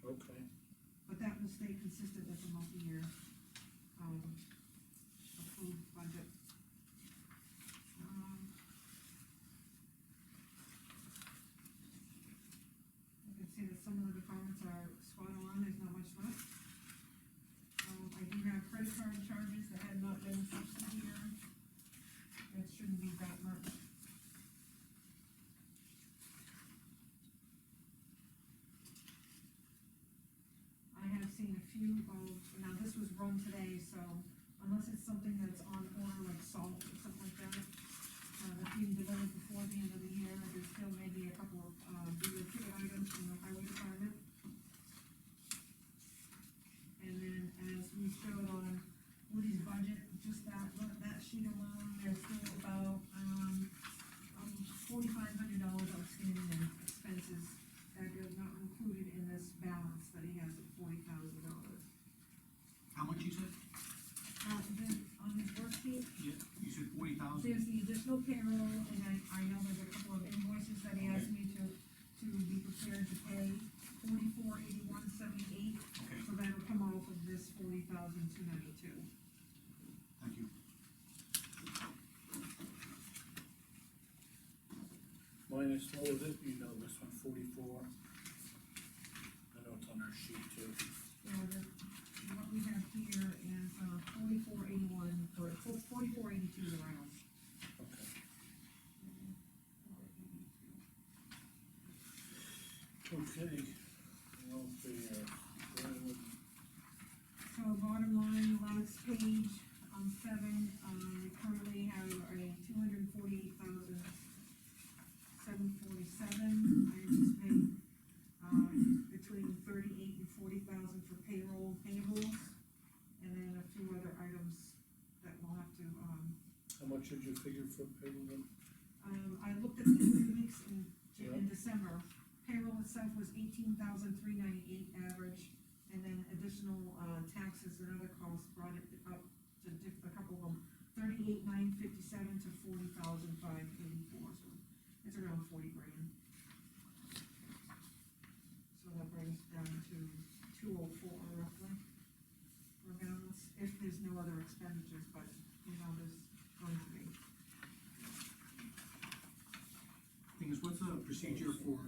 Okay. But that will stay consistent with the multi-year, approved budget. You can see that some of the departments are spot on, there's not much left. I do have credit card charges that had not been touched this year. It shouldn't be that much. I have seen a few of, now this was run today, so unless it's something that's on order, like salt or something like that, that's being delivered before the end of the year, there's still maybe a couple of, bigger ticket items from the highway department. And then, as we showed on Woody's budget, just that sheet alone, there's still about, $4,500 outstanding in expenses that are not included in this balance that he has at $40,000. How much you said? On his worksheet, Yeah, you said 40,000? there's the additional payroll, and I know there's a couple of invoices that he asked me to be prepared to pay, $44,8178. Okay, So that'll come off of this $40,292. thank you. Minus, what was it? You know this one, 44. I know it's on our sheet too. What we have here is, 4481, or 4482 around. Okay. Okay. Well, So bottom line, last page, on 7, we currently have a $248,747. I anticipate, between 38 and 40,000 for payroll payables, and then a few other items that we'll have to, how much much did you figure for payroll? I looked at the 3 weeks in Yeah. December. Payroll itself was 18,398 average, and then additional, taxes and other costs brought it up to a couple of them, 38,957 to 40,584, so it's around 40 grand. So that brings down to 204 roughly, for balance, if there's no other expenditures, but, there's going to be. Thing is, what's the procedure for,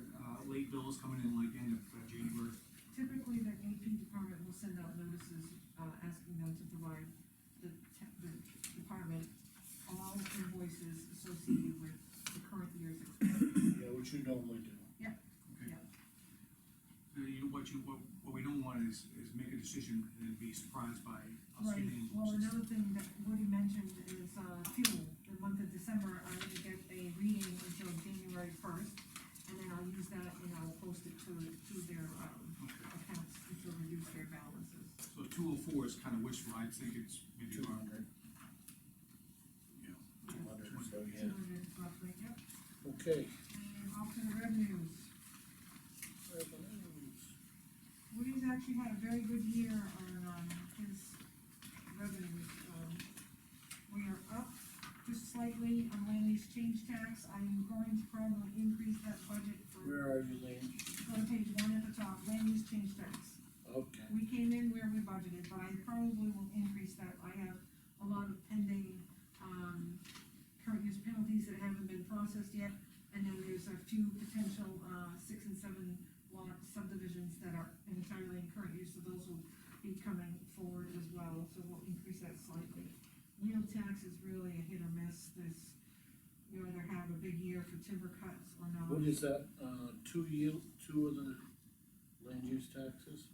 late bills coming in like end of January? Typically, the AP department will send out notices, asking them to provide the department all invoices associated with the current year's expense. Yeah, which you normally do. Yeah. Okay. Yeah. What we don't want is make a decision and then be surprised by us Right, getting well, invoices. another thing that Woody mentioned is, fuel. The month of December, I didn't get a reading until January first, and then I'll use that and I'll post it to their, accounts, which will reduce their balances. So 204 is kind of wishful, I think it's maybe Two around, hundred. you know, 200, so yeah. 200 roughly, yep. Okay. And off to the revenues. Woody's actually had a very good year on, his revenues. We are up just slightly on land use change tax. I'm going to probably increase that budget for, Where are you, Lean? go to page 1 at the top, land use change tax. Okay. We came in where we budgeted, but I probably will increase that. I have a lot of pending, current use penalties that haven't been processed yet. And then there's a few potential, 6 and 7 lot subdivisions that are entirely in current use, so those will be coming forward as well, so we'll increase that slightly. Yield tax is really a hit or miss. You either have a big year for timber cuts or not. What is that, two of the land use taxes?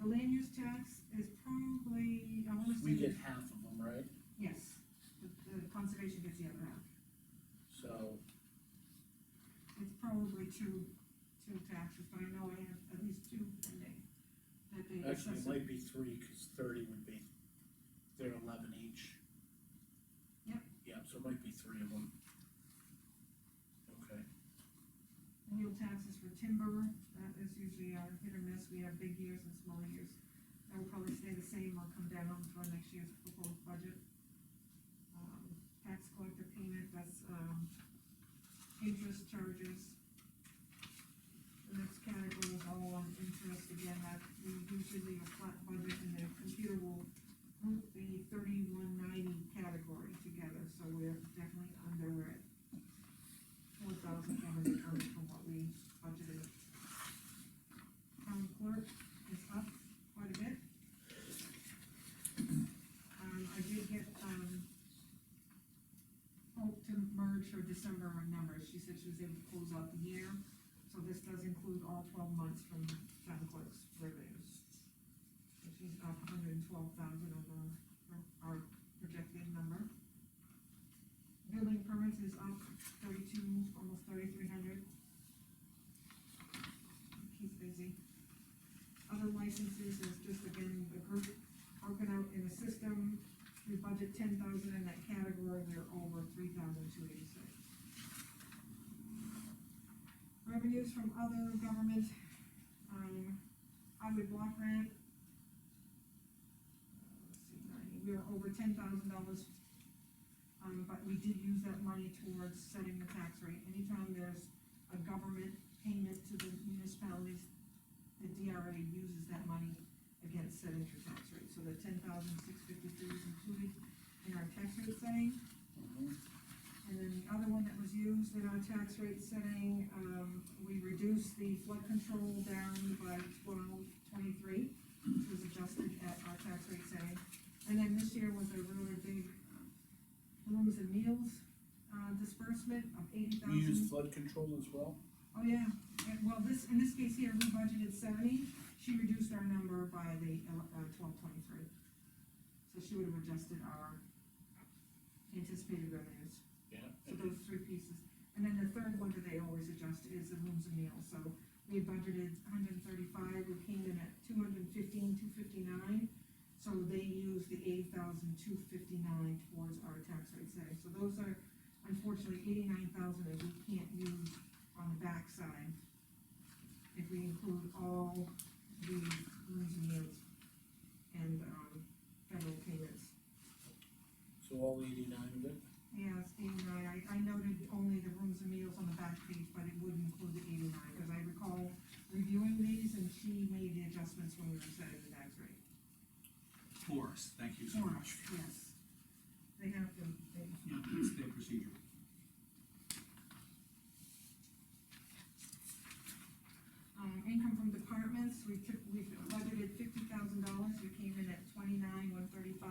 The land use tax is probably, I wanna say. We get half of them, right? Yes, the conservation gets the other half. So, It's probably two taxes, but I know I have at least 2 pending. That they actually, it assess. might be 3, cause 30 would be, they're 11 each. Yep. Yeah, so it might be 3 of them. Okay. Yield taxes for timber, that is usually our hit or miss. We have big years and small years. That will probably stay the same or come down for next year's proposed budget. Tax collector payment, that's, interest charges. The next category is all on interest, again, that we usually leave a flat budget and the computer will group the 3190 category together, so we're definitely under it. 4,400 from what we budgeted. Town clerk is up quite a bit. I did get, Hope to merge her December numbers. She said she was able to close out the year, so this does include all 12 months from town clerk's revenues. So she's up 112,000 over our projected number. Building permits is up 32, almost 3,300. Keep busy. Other licenses is just, again, the group broken out in the system. We budget 10,000 in that category, we're over 3,286. Revenues from other government, highway block grant. Let's see, 90, we are over $10,000, but we did use that money towards setting the tax rate. Anytime there's a government payment to the municipalities, the DRA uses that money against setting your tax rate, so the 10,653 is included in our tax rate setting. And then the other one that was used in our tax rate setting, we reduced the flood control down by 1223, which was adjusted at our tax rate setting. And then this year was a really big rooms and meals, disbursement of 80,000. We use flood control as well? Oh, yeah, well, in this case here, we budgeted 70, she reduced our number by the 1223. So she would have adjusted our anticipated revenues. Yeah. So those 3 pieces. And then the third one that they always adjust is the rooms and meals, so we budgeted 135, we came in at 215, 259. So they used the 80,000 $9,259 towards our tax rate setting. So those are unfortunately $89,000 that we can't use on the backside if we include all the rooms and meals and, federal payments. So all 89 of it? Yes, 89, I noted only the rooms and meals on the back page, but it would include the 89, because I recall reviewing these, and she made the adjustments when we were setting the tax rate. For us, thank you so much. Yes, they have to, Yeah, it's their procedure. income from departments, we budgeted $50,000, we came in at 29,135.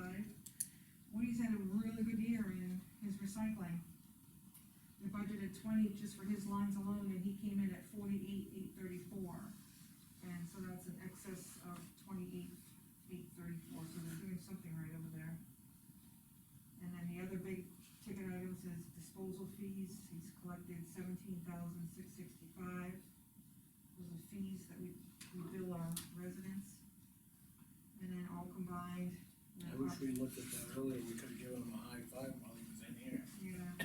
Woody's had a really good year in his recycling. We budgeted 20 just for his lines alone, and he came in at 48,834. And so that's an excess of 28,834, so they're doing something right over there. And then the other big ticket items is disposal fees, he's collected $17,665. Those are fees that we bill our residents. And then all combined. I wish we looked at that earlier, we could've given him a high five while he was in here. Yeah,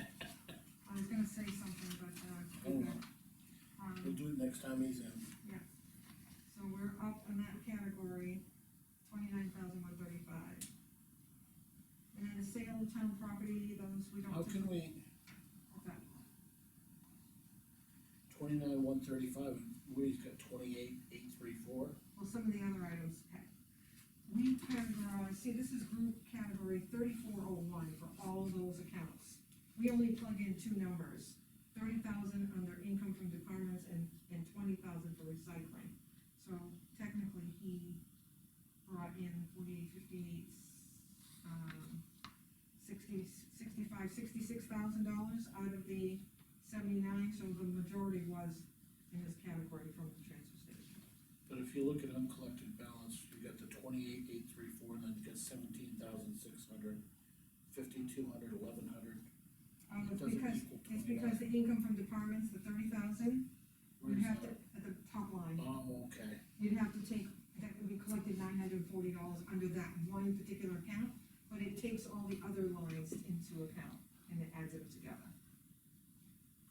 I was gonna say something, but, Oh, well. We'll do it next time he's in. so we're up in that category, 29,135. And then the sale of town property, those we don't. How can we, What's that? 29,135, and Woody's got 28,834? Well, some of the other items, we categorize, see, this is group category 3401 for all of those accounts. We only plug in two numbers, 30,000 under income from departments and 20,000 for recycling. So technically, he brought in 48, 58, $66,000 out of the 79, so the majority was in this category from the transfer station. But if you look at uncollected balance, you got the 28,834, and then you got 17,600, 5,200, 1,100. It doesn't Because, equal it's because the income from departments, the 30,000, Where's you'd have to, that? at the top line, Oh, okay. you'd have to take, that would be collected $940 under that one particular account, but it takes all the other lines into account, and it adds it together.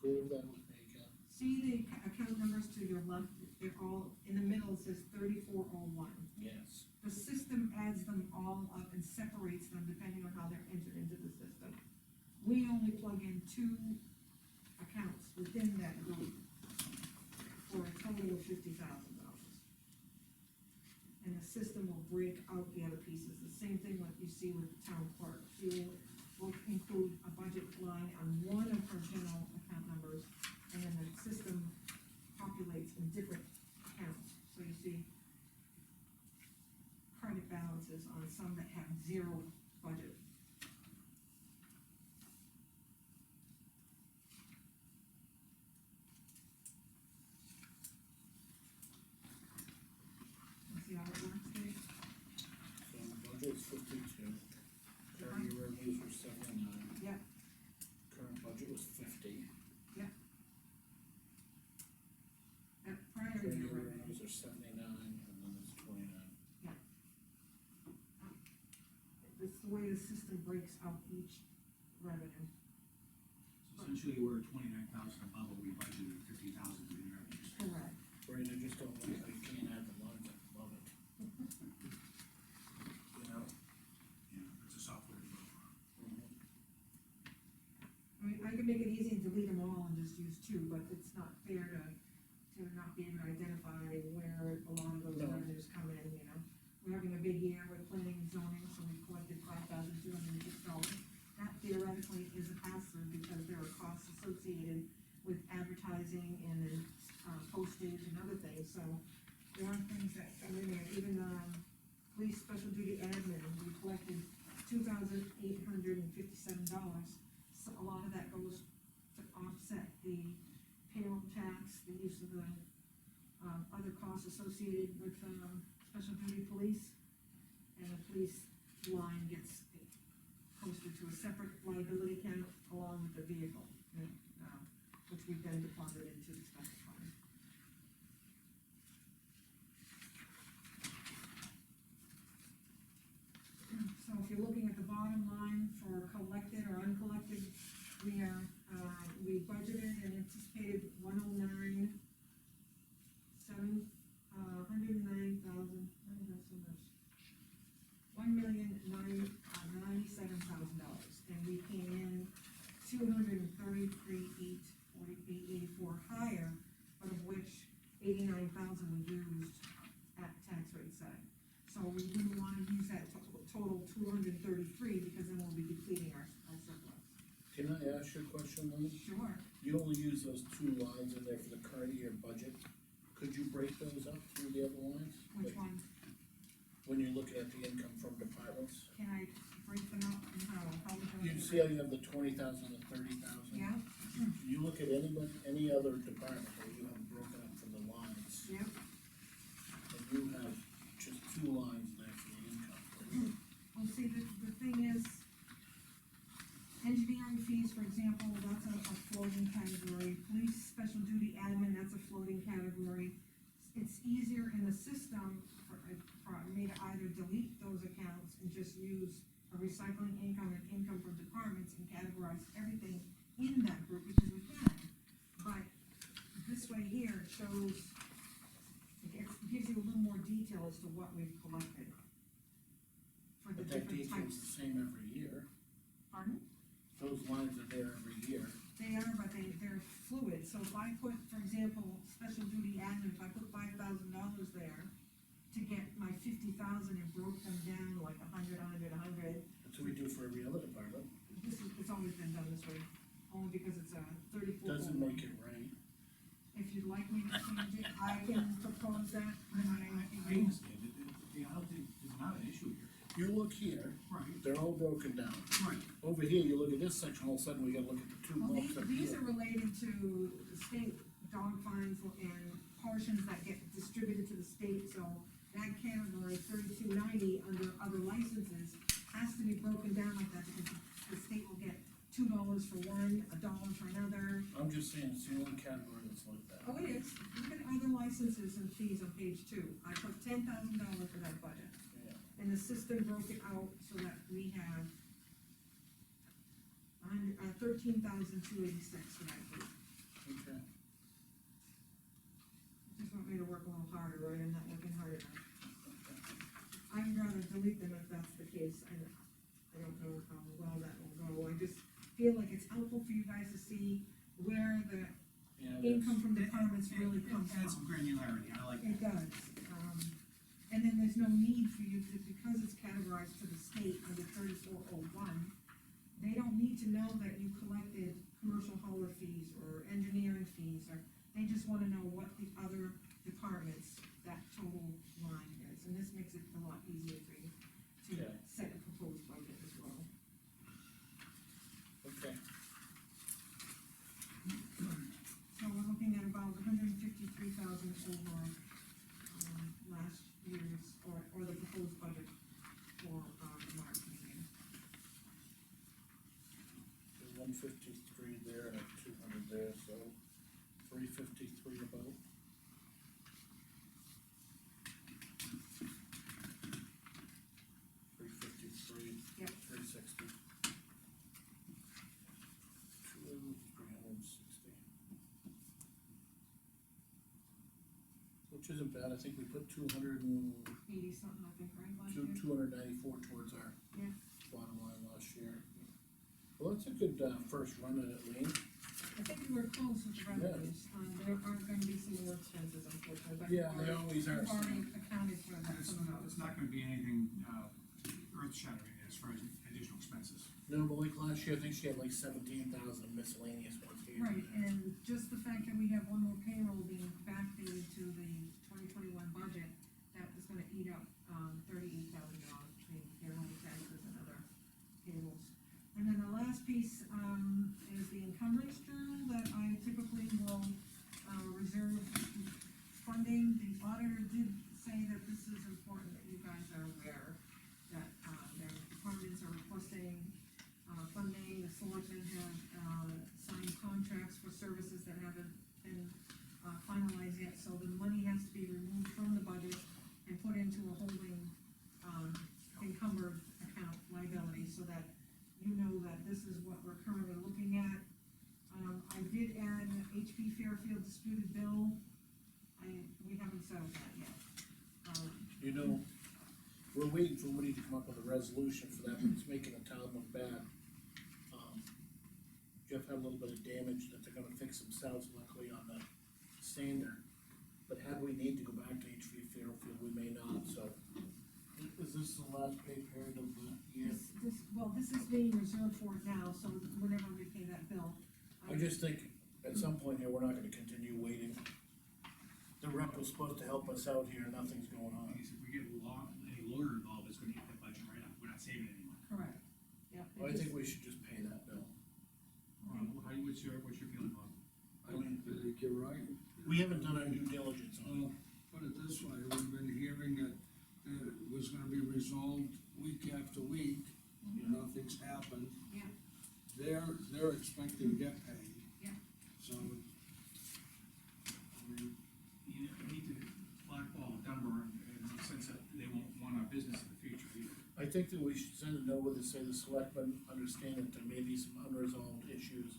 Go over that with me again. See the account numbers to your left, they're all, in the middle it says 3401. Yes. The system adds them all up and separates them depending on how they're entered into the system. We only plug in two accounts within that group for a total of $50,000. And the system will break out the other pieces, the same thing like you see with the town clerk. She will include a budget line on one of her general account numbers, and then the system populates in different accounts. So you see credit balances on some that have zero budget. See how it works, Dave? So the budget is 52, current year revenues were 79. Yep. Current budget was 50. At prior Current year year revenue. revenues are 79, and then there's 29. It's the way the system breaks out each revenue. So essentially, we're 29,000 above what we budgeted, 50,000 in revenues. Correct. Right, I just don't like how you can't add the lines up above it. You know? Yeah, it's a software developer. I mean, I can make it easy and delete them all and just use two, but it's not fair to not be able to identify where a lot of those No. revenues come in, you know? We're having a big year with planning and zoning, so we collected $5,206. That theoretically is a pass-through because there are costs associated with advertising and then postage and other things, so there are things that come in there, even, police special duty admin, we collected $2,857. So a lot of that goes to offset the payroll tax, the use of the, other costs associated with, special duty police. And the police line gets posted to a separate liability account along with the vehicle, which we then deposited into the special fund. So if you're looking at collected or uncollected, we are, we budgeted and anticipated 109,709,000, why is that so much? $1,097,000, and we came in 233,848,84 higher, but of which 89,000 we used at tax rate side. So we didn't wanna use that total 233, because then we'll be depleting our surplus. Can I ask you a question, Lee? Sure. You only use those two lines in there for the current year budget. Could you break those up through the other lines? Which Like, one? when you're looking at the income from departments? Can I break them up and how would You see how you have the 20,000 and 30,000? Yeah, Can you look at any other department where you have broken up from the lines, yeah. and you have just two lines there for the income? Well, see, the thing is, engineering fees, for example, that's a floating category. Police special duty admin, that's a floating category. It's easier in the system for me to either delete those accounts and just use a recycling income and income from departments and categorize everything in that group, because we can. But this way here, it shows, it gives you a little more detail as to what we've collected for the But that different detail's the types. same every year. Pardon? Those lines are there every year. They are, but they're fluid, so if I put, for example, special duty admin, if I put $5,000 there to get my 50,000 and broke them down like 100, That's what we do for every other department. it's always been done this way, only because it's a 34. Doesn't make it right. If you'd like me to change it, I can propose that. I understand, I don't think, there's not an issue here. You look here, Right. they're all broken down. Right. Over here, you look at this section, all of a sudden we gotta look at the two Well, bumps up these here. are related to state dog fines and portions that get distributed to the state, so that category, 3290, under other licenses, has to be broken down like that, because the state will get $2 for one, $1 for another. I'm just saying, it's the only category that's like that. Oh, it is, look at other licenses and fees on page 2, I put $10,000 for that budget. Yeah. And the system broke it out so that we have 13,286 for that group. Okay. Just want me to work a little harder, right, I'm not working hard enough. I'd rather delete them if that's the case, I don't know how well that will go, I just feel like it's helpful for you guys to see where the Yeah, income from departments really comes Add some from. granularity, I like It that. does, and then there's no need for you to, because it's categorized to the state under 3401, they don't need to know that you collected commercial hauler fees or engineering fees, or, they just wanna know what the other departments, that total line is, and this makes it a lot easier for you to Okay. set a proposed budget as well. Okay. So we're looking at about 153,000 over, last year's, or the proposed budget for, the March meeting. There's 153 there and a 200 there, so 353 about. Yep. 360. 360. Which isn't bad, I think we put 80 something, I think, right, last year? 294 towards our Yeah. bottom line last year. Well, that's a good, first run at it, Lean. I think we were close with the revenues, there are gonna be some more expenses unfortunately, but. Yeah, they always are. We've already accounted for that, It's, some of those. it's not gonna be anything, earth shattering as far as additional expenses. No, but like last year, I think she had like 17,000 miscellaneous ones here. Right, and just the fact that we have one more payroll being backdated to the 2021 budget, that is gonna eat up, $38,000 between payroll taxes and other payrolls. And then the last piece, is the encumbrance journal that I typically will, reserve funding. The auditor did say that this is important that you guys are aware that, their departments are requesting, funding, the selectmen have, signed contracts for services that haven't been, finalized yet, so the money has to be removed from the budget and put into a holding, encumbered account liability, so that you know that Fairfield disputed bill, we haven't settled that yet. You know, we're waiting for Woody to come up with a resolution for that, but it's making the town look bad. Jeff had a little bit of damage that they're gonna fix themselves luckily on the sander. But had we need to go back to HV Fairfield, we may not, so. Is this the last pay period of the year? This is being reserved for it now, so whenever we pay that bill. I just think, at some point here, we're not gonna continue waiting. The rep was supposed to help us out here, nothing's going I on. guess if we get a lawyer involved, it's gonna eat the budget right up, we're not saving anymore. Correct, yep. I think we should just pay that bill. What's your feeling, Bob? I think you're right. We haven't done our due diligence on it. Put it this way, we've been hearing that it was gonna be resolved week after week, nothing's happened. Yeah. They're expecting to get paid. Yeah. So, I mean, You need to blackball Dunbar in the sense that they won't want our business in the future either. I think that we should send a note with it, say the selectmen understand that there may be some unresolved issues.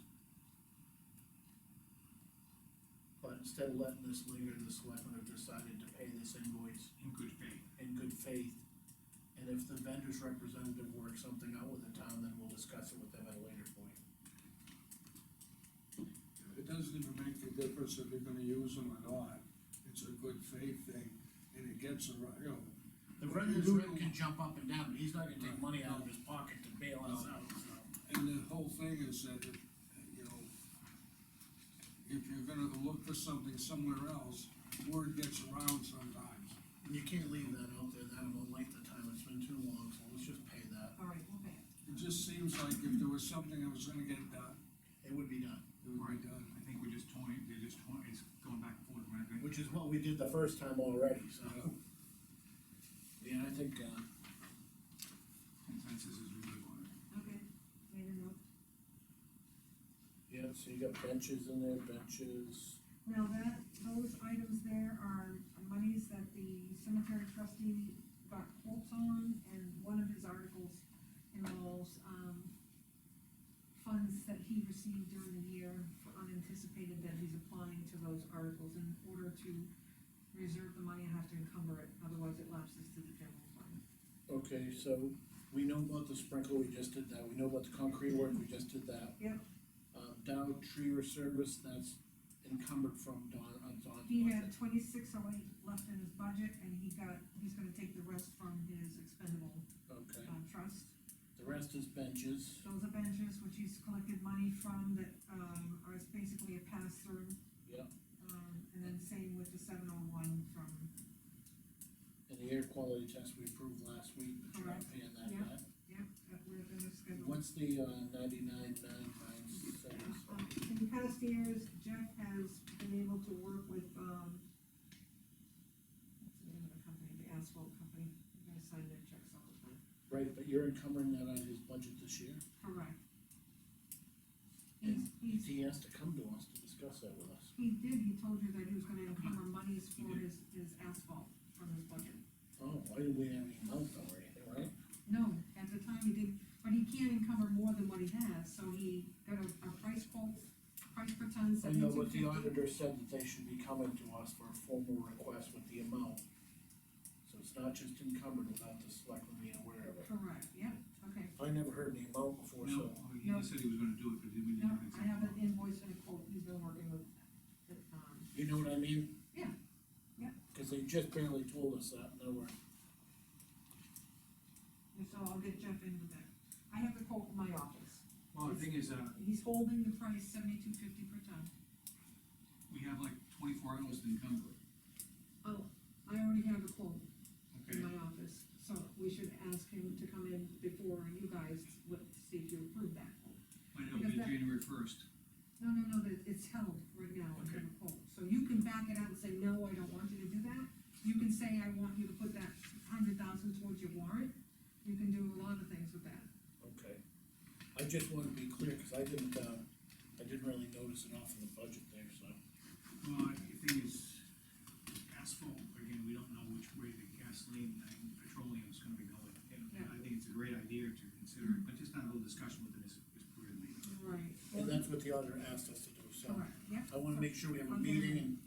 But instead of letting this linger, the selectmen have decided to pay this invoice In good faith. in good faith. And if the vendor's representative works something out with the town, then we'll discuss it with them at a later point. it doesn't even make a difference if you're gonna use them or not. It's a good faith thing, and it gets around, The vendor's rep can jump up and down, but he's not gonna take money out of his pocket to bail us out, so. and the whole thing is that, if you're gonna look for something somewhere else, word gets around sometimes. And you can't leave that out there that length of time, it's been too long, so let's just pay that. All right, we'll pay it. It just seems like if there was something that was gonna get done, It would be done, it would be done. I think they're just toying, it's going back and forth, right? which is what we did the first time already, so. Yeah, I think, Consensus is really on it. Okay, made a note. yeah, so you got benches in there, benches. Now those items there are monies that the cemetery trustee got quotes on, and one of his articles involves, funds that he received during the year for unanticipated, that he's applying to those articles in order to reserve the money and have to encumber it, otherwise it lapses to the general fund. Okay, so we know about the sprinkler, we just did that, we know about the concrete work, we just did that. Yep. Dow tree service, that's encumbered from Don's He had budget. 2608 left in his budget, and he's gonna take the rest from his expendable, Okay, trust. the rest is benches. Those are benches which he's collected money from that, are basically a pass-through. Yep. And then same with the 701 from, And the air quality test we approved last week, but you're not Correct. paying that Yeah. yet. that we're in the schedule. What's the, 99,997? In past years, Jeff has been able to work with, what's the name of the company, the asphalt company, you guys sign their checks all the time. Right, but you're encumbering that out of his budget this year? Correct. And He's, he has to come to us to discuss that with us. he told you that he was gonna encumber monies for his asphalt from his budget. Oh, why did we have any amount or anything, right? No, at the time he did, but he can't encumber more than what he has, so he got a price quote, price per ton, I know, but the 72.50. auditor said that they should be coming to us for a formal request with the amount. So it's not just encumbered without the selectmen being aware of it. Correct, yeah, okay. I never heard the amount before, No, so. he just said he was gonna do it, but we didn't No, have I exact. have an invoice and a quote, he's been working with, You know what I mean? Yeah, yeah. Cause they just barely told us that, and they were, so I'll get Jeff in with that. I have the quote in my office. Well, the thing is, He's holding the price 72.50 per ton. we have like 24 hours to encumber it. Oh, I already have a quote Okay, in my office, so we should ask him to come in before you guys, see if you approve that quote. but it'll be Because that- January 1st. No, it's held right now, I have a quote, so you can back it out and say, no, I don't want you to do that. You can say, I want you to put that 100,000 towards your warrant, you can do a lot of things with that. okay. I just wanted to be clear, cause I didn't really notice it off in the budget there, so. Well, the thing is, asphalt, again, we don't know which way the gasoline and petroleum is gonna be going. And I think it's a great idea to consider, but just not a little discussion with it is clear to me. Right. And that's what the auditor asked us to do, so. Correct, yeah. I wanna make sure we have a Okay. meeting and,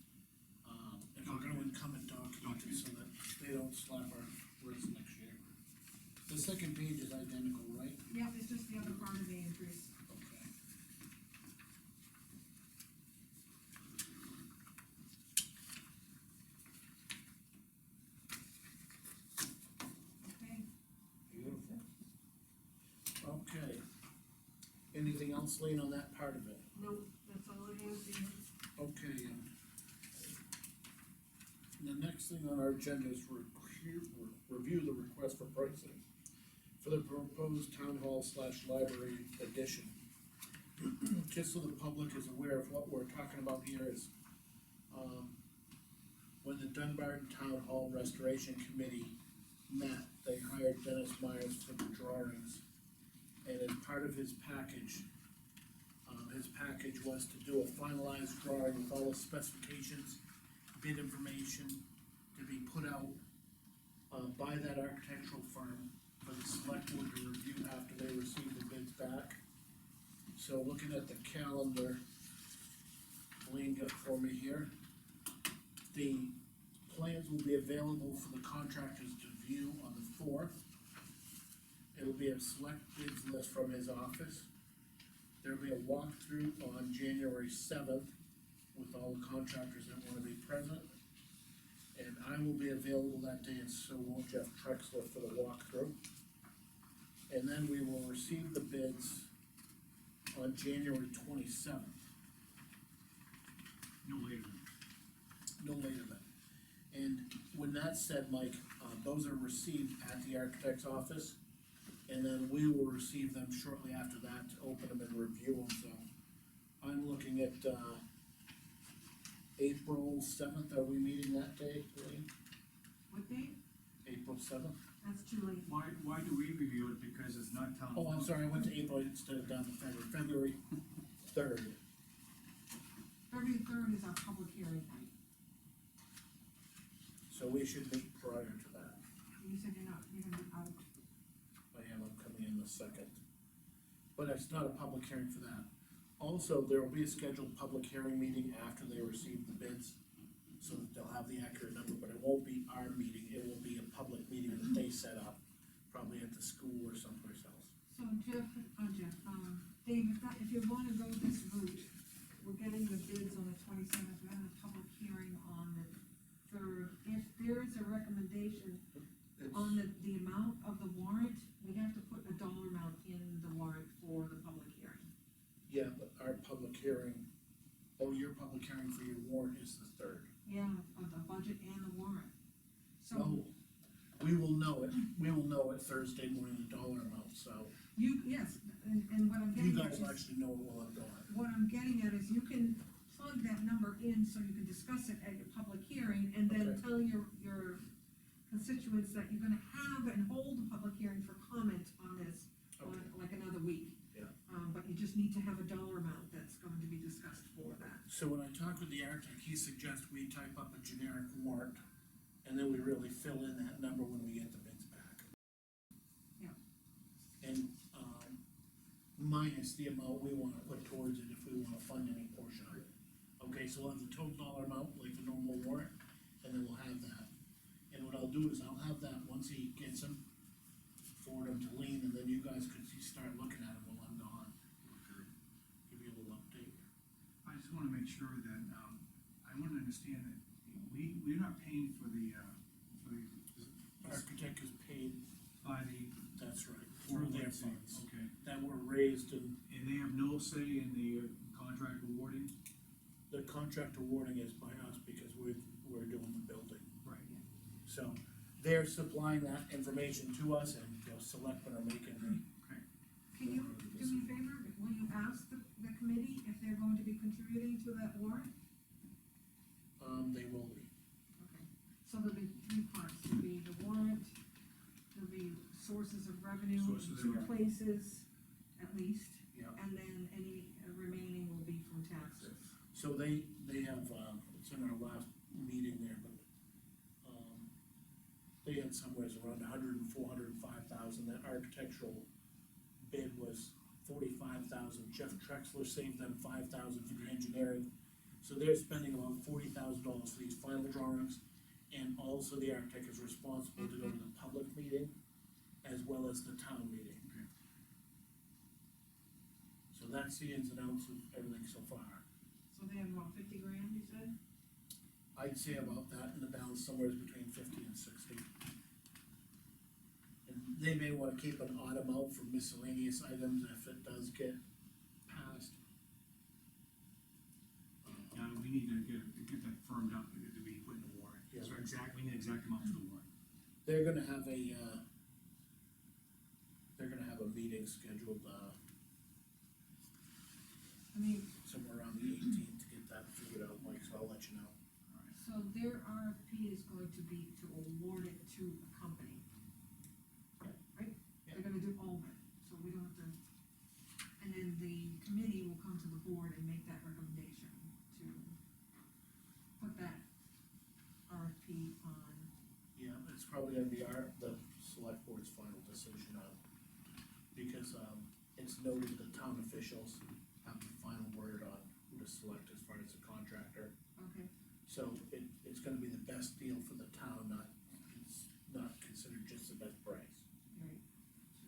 if we're gonna come and document it, so that they don't slap our wrists next year. The second page is identical, right? Yeah, it's just the other part of the increase. Okay. Okay, Beautiful. Okay. Anything else, Lean, on that part of it? no, that's all I have here. Okay, the next thing on our agenda is review the request for pricing for the proposed town hall / library addition. Just so the public is aware of what we're talking about here is, when the Dunbarton Town Hall Restoration Committee met, they hired Dennis Myers for the drawings. And as part of his package was to do a finalized drawing with all the specifications, bid information to be put out, by that architectural firm for the select board to review after they receive the bids back. So looking at the calendar, Lean got for me here, the plans will be available for the contractors to view on the 4th. It'll be a select bids list from his office. There'll be a walkthrough on January 7th with all the contractors that wanna be present. And I will be available that day, and so will Jeff Trexler for the walkthrough. And then we will receive the bids on January 27th, No later than. no later than. And when that's said, Mike, those are received at the architect's office, and then we will receive them shortly after that to open them and review them, so. I'm looking at, April 7th, are we meeting that day, Lee? What date? April 7th? That's too late. Why do we review it? Because it's not town. Oh, I'm sorry, I went to April instead of down to February 3rd. February 3rd is our public hearing night. So we should meet prior to that. You said you're gonna be out. I'm coming in the 2nd. But it's not a public hearing for that. Also, there will be a scheduled public hearing meeting after they receive the bids, so that they'll have the accurate number, but it won't be our meeting, it will be a public meeting that they set up, probably at the school or someplace else. So Jeff, Dave, if you wanna go this route, we're getting the bids on the 27th, we're having a public hearing on the 3rd. If there is a recommendation on the amount of the warrant, we have to put a dollar amount in the warrant for the public hearing. Yeah, but our public hearing, your public hearing for your warrant is the 3rd. Yeah, of the budget and the warrant. So, So, we will know it Thursday morning, the dollar amount, so yes, and what I'm you getting at guys is, actually know it while I'm gone. what I'm getting at is you can plug that number in so you can discuss it at your public hearing, and then Okay. tell your constituents that you're gonna have and hold a public hearing for comment on this, on Okay. like another week. Yeah. But you just need to have a dollar amount that's going to be discussed for that. So when I talked with the architect, he suggests we type up a generic warrant, and then we really fill in that number when we get the bids back. Yeah. And, minus the amount we wanna put towards it if we wanna fund any portion of it. Okay, so we'll have the total dollar amount, like the normal warrant, and then we'll have that. And what I'll do is I'll have that, once he gets them, forward them to Lean, and then you guys could start looking at them while I'm gone. Give you a little update. I just wanna make sure that, I wanna understand that we're not paying for the Architect is paid, by the. that's right, through their Four funds, Okay, that were raised in, and they have no say in the contract awarding? the contract awarding is by us because we're doing the building. Right. So, they're supplying that information to us, and the selectmen are making the, Can you do me a favor, will you ask the committee if they're going to be contributing to that warrant? they will be. Okay, so there'll be 3 parts, there'll be the warrant, there'll be sources of revenue, Sources of 2 revenue. places at least, Yeah. and then any remaining will be from taxes. So they have, it's in our last meeting there, but, they had somewhere around 104,000, that architectural bid was 45,000. Jeff Trexler saved them 5,000 for the engineering, So they're spending about $40,000 for these final drawings, and also the architect is responsible to go to the public meeting as well as the town meeting. Okay. So that's the ins and outs of everything so far. So they have about 50 grand, you said? I'd say about that, and the balance somewhere between 50 and 60. And they may wanna keep an odd amount for miscellaneous items if it does get passed. We need to get that firmed up, to be put in the warrant. Yeah. So we need exact amounts for the warrant. They're gonna have a meeting scheduled, I mean, somewhere around the 18th to get that figured out, Mike, so I'll let you know. so their RFP is going to be to award it to a company. Right? Yeah. They're gonna do all of it, so we don't have to, and then the committee will come to the board and make that recommendation to put that RFP on. Yeah, it's probably gonna be the select board's final decision on, because, it's noted the town officials have the final word on who to select as far as the contractor. Okay. So it's gonna be the best deal for the town, it's not considered just the best price. Right.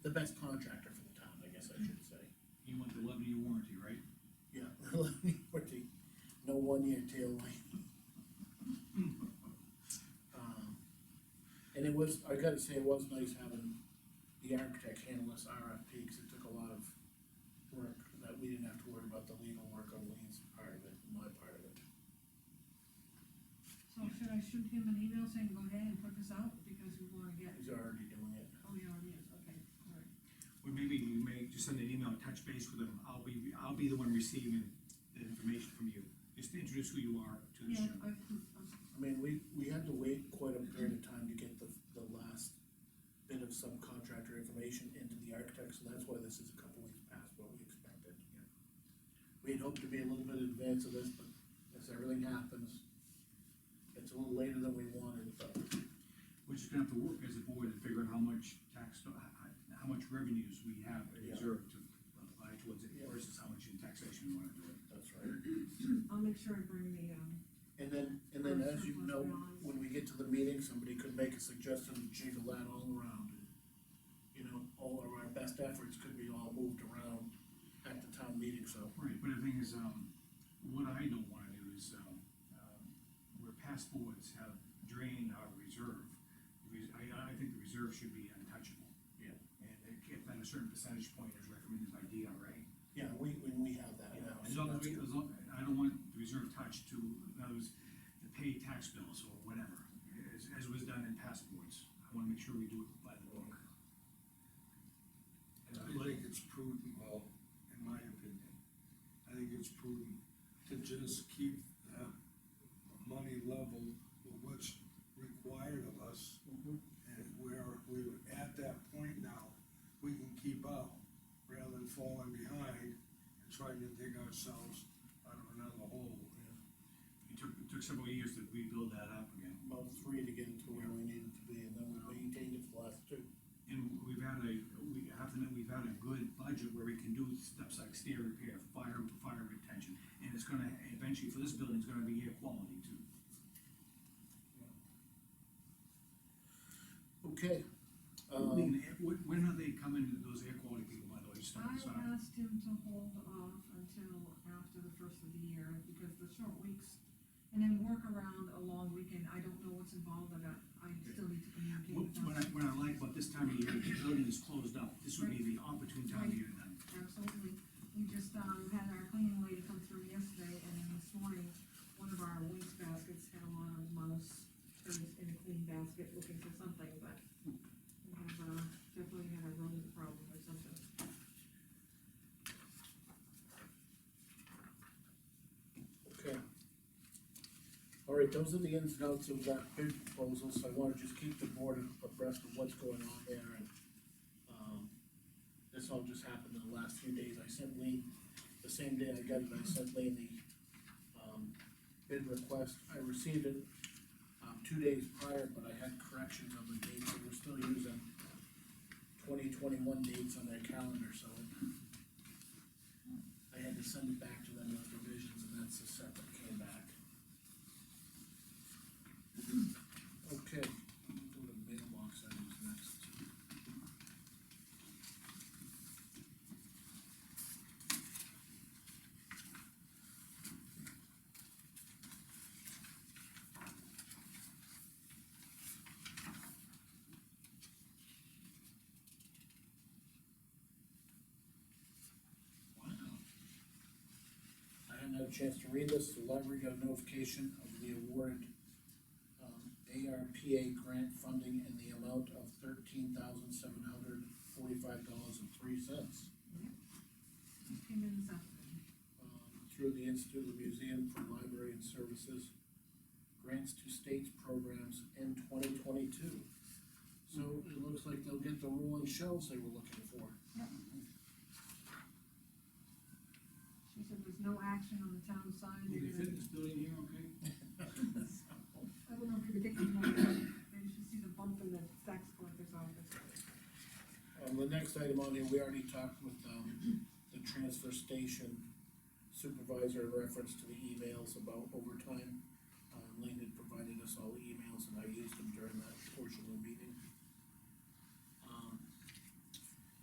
The best contractor for the town, I guess I should say. You want the 11-year warranty, right? Yeah, no 1-year tail light. And it was, I gotta say, it was nice having the architect handle this RFP, cause it took a lot of work, that we didn't have to worry about the legal work on Lean's part of it, my part of it. So should I shoot him an email saying, go ahead and put this out, because we wanna get, He's already doing it. oh, he already is, okay, all right. Or maybe you may just send an email, touch base with them, I'll be the one receiving the information from you. Just introduce who you are to the Yeah, show. I mean, we had to wait quite a period of time to get the last bit of subcontractor information into the architect, so that's why this is a couple weeks past what we expected. We had hoped to be a little bit in advance of this, but as everything happens, it's a little later than we wanted, but. We're just gonna have to work as a board and figure out how much how much revenues we have Yeah. reserved to apply towards it Yeah. versus how much in taxation we wanna do it. That's right. I'll make sure I bring the, And then as you know, when we get to the meeting, somebody could make a suggestion to jiggle that all around. You know, all of our best efforts could be all moved around at the town meeting, so. Right, but the thing is, what I don't wanna do is, where past boards have drained our reserve, I think the reserve should be untouchable. Yeah. And if at a certain percentage point is recommended by DRA. Yeah, we have that You know, now. as long as I don't want the reserve touched to, in other words, to pay tax bills or whatever, as was done in past boards. I wanna make sure we do it by the book. I think it's prudent, well, in my opinion, I think it's prudent to just keep the money level with what's required of us. Mhm. And we're at that point now, we can keep up, rather than falling behind and trying to dig ourselves out of another hole. It took several years to rebuild that up again. About 3 to get it to where we needed to be, and then we maintained it for the last 2. And we have to admit, we've had a good budget where we can do stuff like stair repair, fire retention, and it's gonna, eventually, for this building, it's gonna be air quality too. Okay. Lean, when are they coming, those air quality people, by the way, just on I the side? asked him to hold off until after the first of the year, because the short weeks, and then work around a long weekend, I don't know what's involved, I still need to communicate with them. What I like about this time of year, the building is closed up, this would be the opportune time to get it done. Absolutely, we just, had our cleaning lady come through yesterday, and then this morning, one of our waste baskets had a lot of mouse turds in a clean basket looking for something, but we have, definitely had a rodent problem or something. Okay. All right, those are the ins and outs of that bid proposal, so I wanna just keep the board abreast of what's going on there, and, this all just happened in the last few days. I sent Lean, the same day I got it, I sent Lean the, bid request. I received it, 2 days prior, but I had corrections of the dates, so we're still using 2021 dates on their calendar, so I had to send it back to them with revisions, and that's the set that came back. a chance to read this, the library got a notification of the awarded, ARPA grant funding in the amount of $13,745.03. Came in this afternoon. Through the Institute of the Museum for Library and Services, grants to states programs in 2022. So it looks like they'll get the rolling shelves they were looking for. She said there's no action on the town side. Will they fit in this building here, okay? I don't know if you could take them more, maybe you should see the bump in the tax collector's office. The next item on here, we already talked with, the transfer station supervisor in reference to the emails about overtime. Lean had provided us all the emails, and I used them during that portion of the meeting.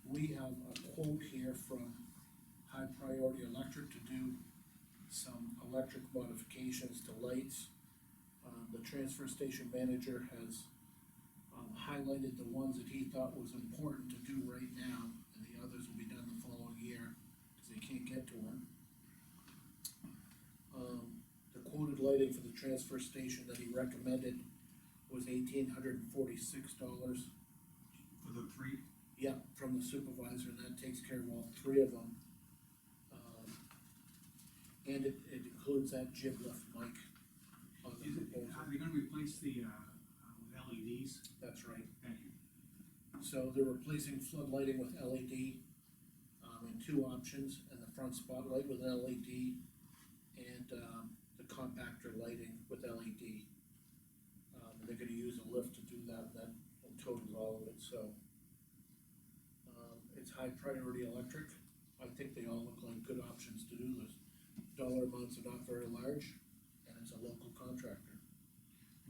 We have a quote here from High Priority Electric to do some electric modifications to lights. The transfer station manager has highlighted the ones that he thought was important to do right now, and the others will be done the following year, because they can't get to them. The quoted lighting for the transfer station that he recommended was $1,846. For the three? Yeah, from the supervisor, and that takes care of all three of them. And it includes that jib lift mic on the proposal. Are they gonna replace the, with LEDs? That's right. Thank you. So they're replacing floodlighting with LED, in two options, and the front spotlight with LED, and, the compactor lighting with LED. They're gonna use a lift to do that totals all of it, so. It's High Priority Electric. I think they all look like good options to do this. Dollar amounts are not very large, and it's a local contractor.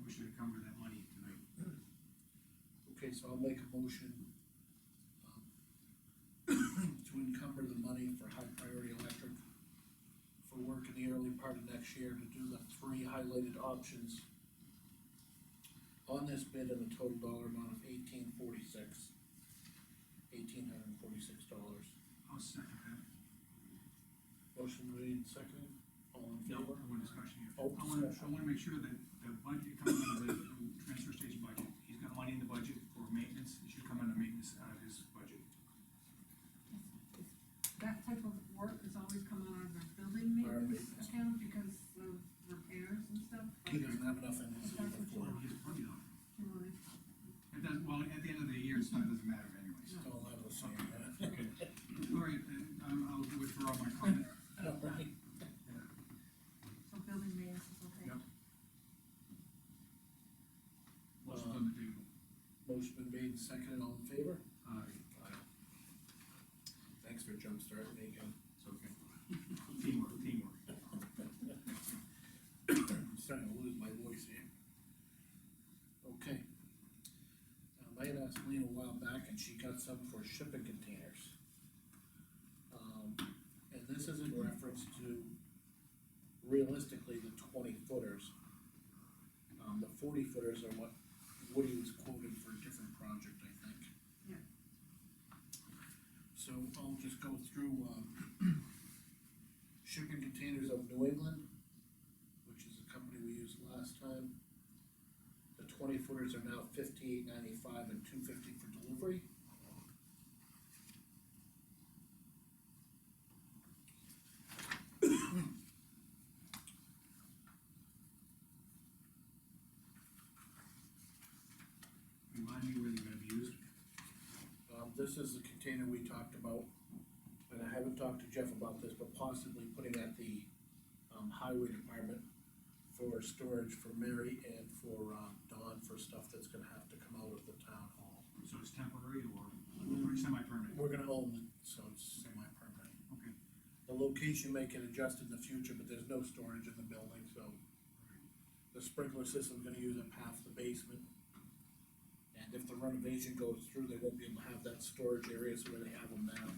We should encumber that money tonight. Okay, so I'll make a motion, to encumber the money for High Priority Electric for work in the early part of next year to do the three highlighted options on this bid in a total dollar amount of $1,846. I'll second that. Motion made, seconded, all in No, favor? one discussion here. Oh, I wanna discussion. make sure that the budget comes into the transfer station budget. He's got money in the budget for maintenance, it should come under maintenance out of his budget. That type of work has always come out of the building maintenance account because of repairs and stuff. He doesn't have enough in his. That's what you want. He's probably not. You want it? It doesn't, well, at the end of the year, it's not, doesn't matter anyways. It's all out of the same, Okay. All right, then, I'll withdraw my comment. All right. So building maintenance is okay. Yep. Motion's on the table. Motion been made and seconded, all in favor? Aye. Thanks for jumpstarting me again. It's okay. Teamwork. I'm starting to lose my voice here. Okay. I had asked Lean a while back, and she got some for shipping containers. And this is in reference to realistically the 20-footers. The 40-footers are what Woody was quoted for a different project, I think. Yeah. So I'll just go through, Shipping Containers of New England, which is a company we used last time. The 20-footers are now $58.95 and $2.50 for delivery. Remind me where they're gonna be used. This is the container we talked about, and I haven't talked to Jeff about this, but possibly putting at the, highway department for storage for Mary and for, Dawn for stuff that's gonna have to come out of the town hall. So it's temporary or semi-permanent? We're gonna own it, so it's semi-permanent. Okay. The location may get adjusted in the future, but there's no storage in the building, so. The sprinkler system's gonna use up half the basement. And if the renovation goes through, they won't be able to have that storage area, so where they have them now.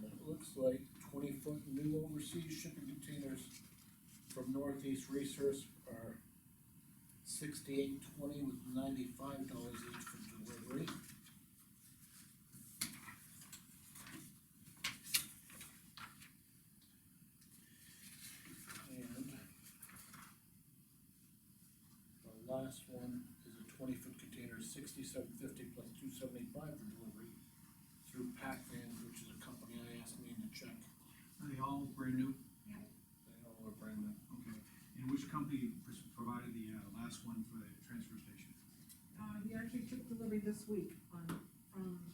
It looks like 20-foot new overseas shipping containers from Northeast Resource are $68.20 with $95 each for delivery. last one is a 20-foot container, $67.50 plus $275 for delivery through Pac Vans, which is a company I asked me to check. Are they all brand new? They all are brand new. Okay. And which company provided the, last one for the transfer station? He actually took delivery this week from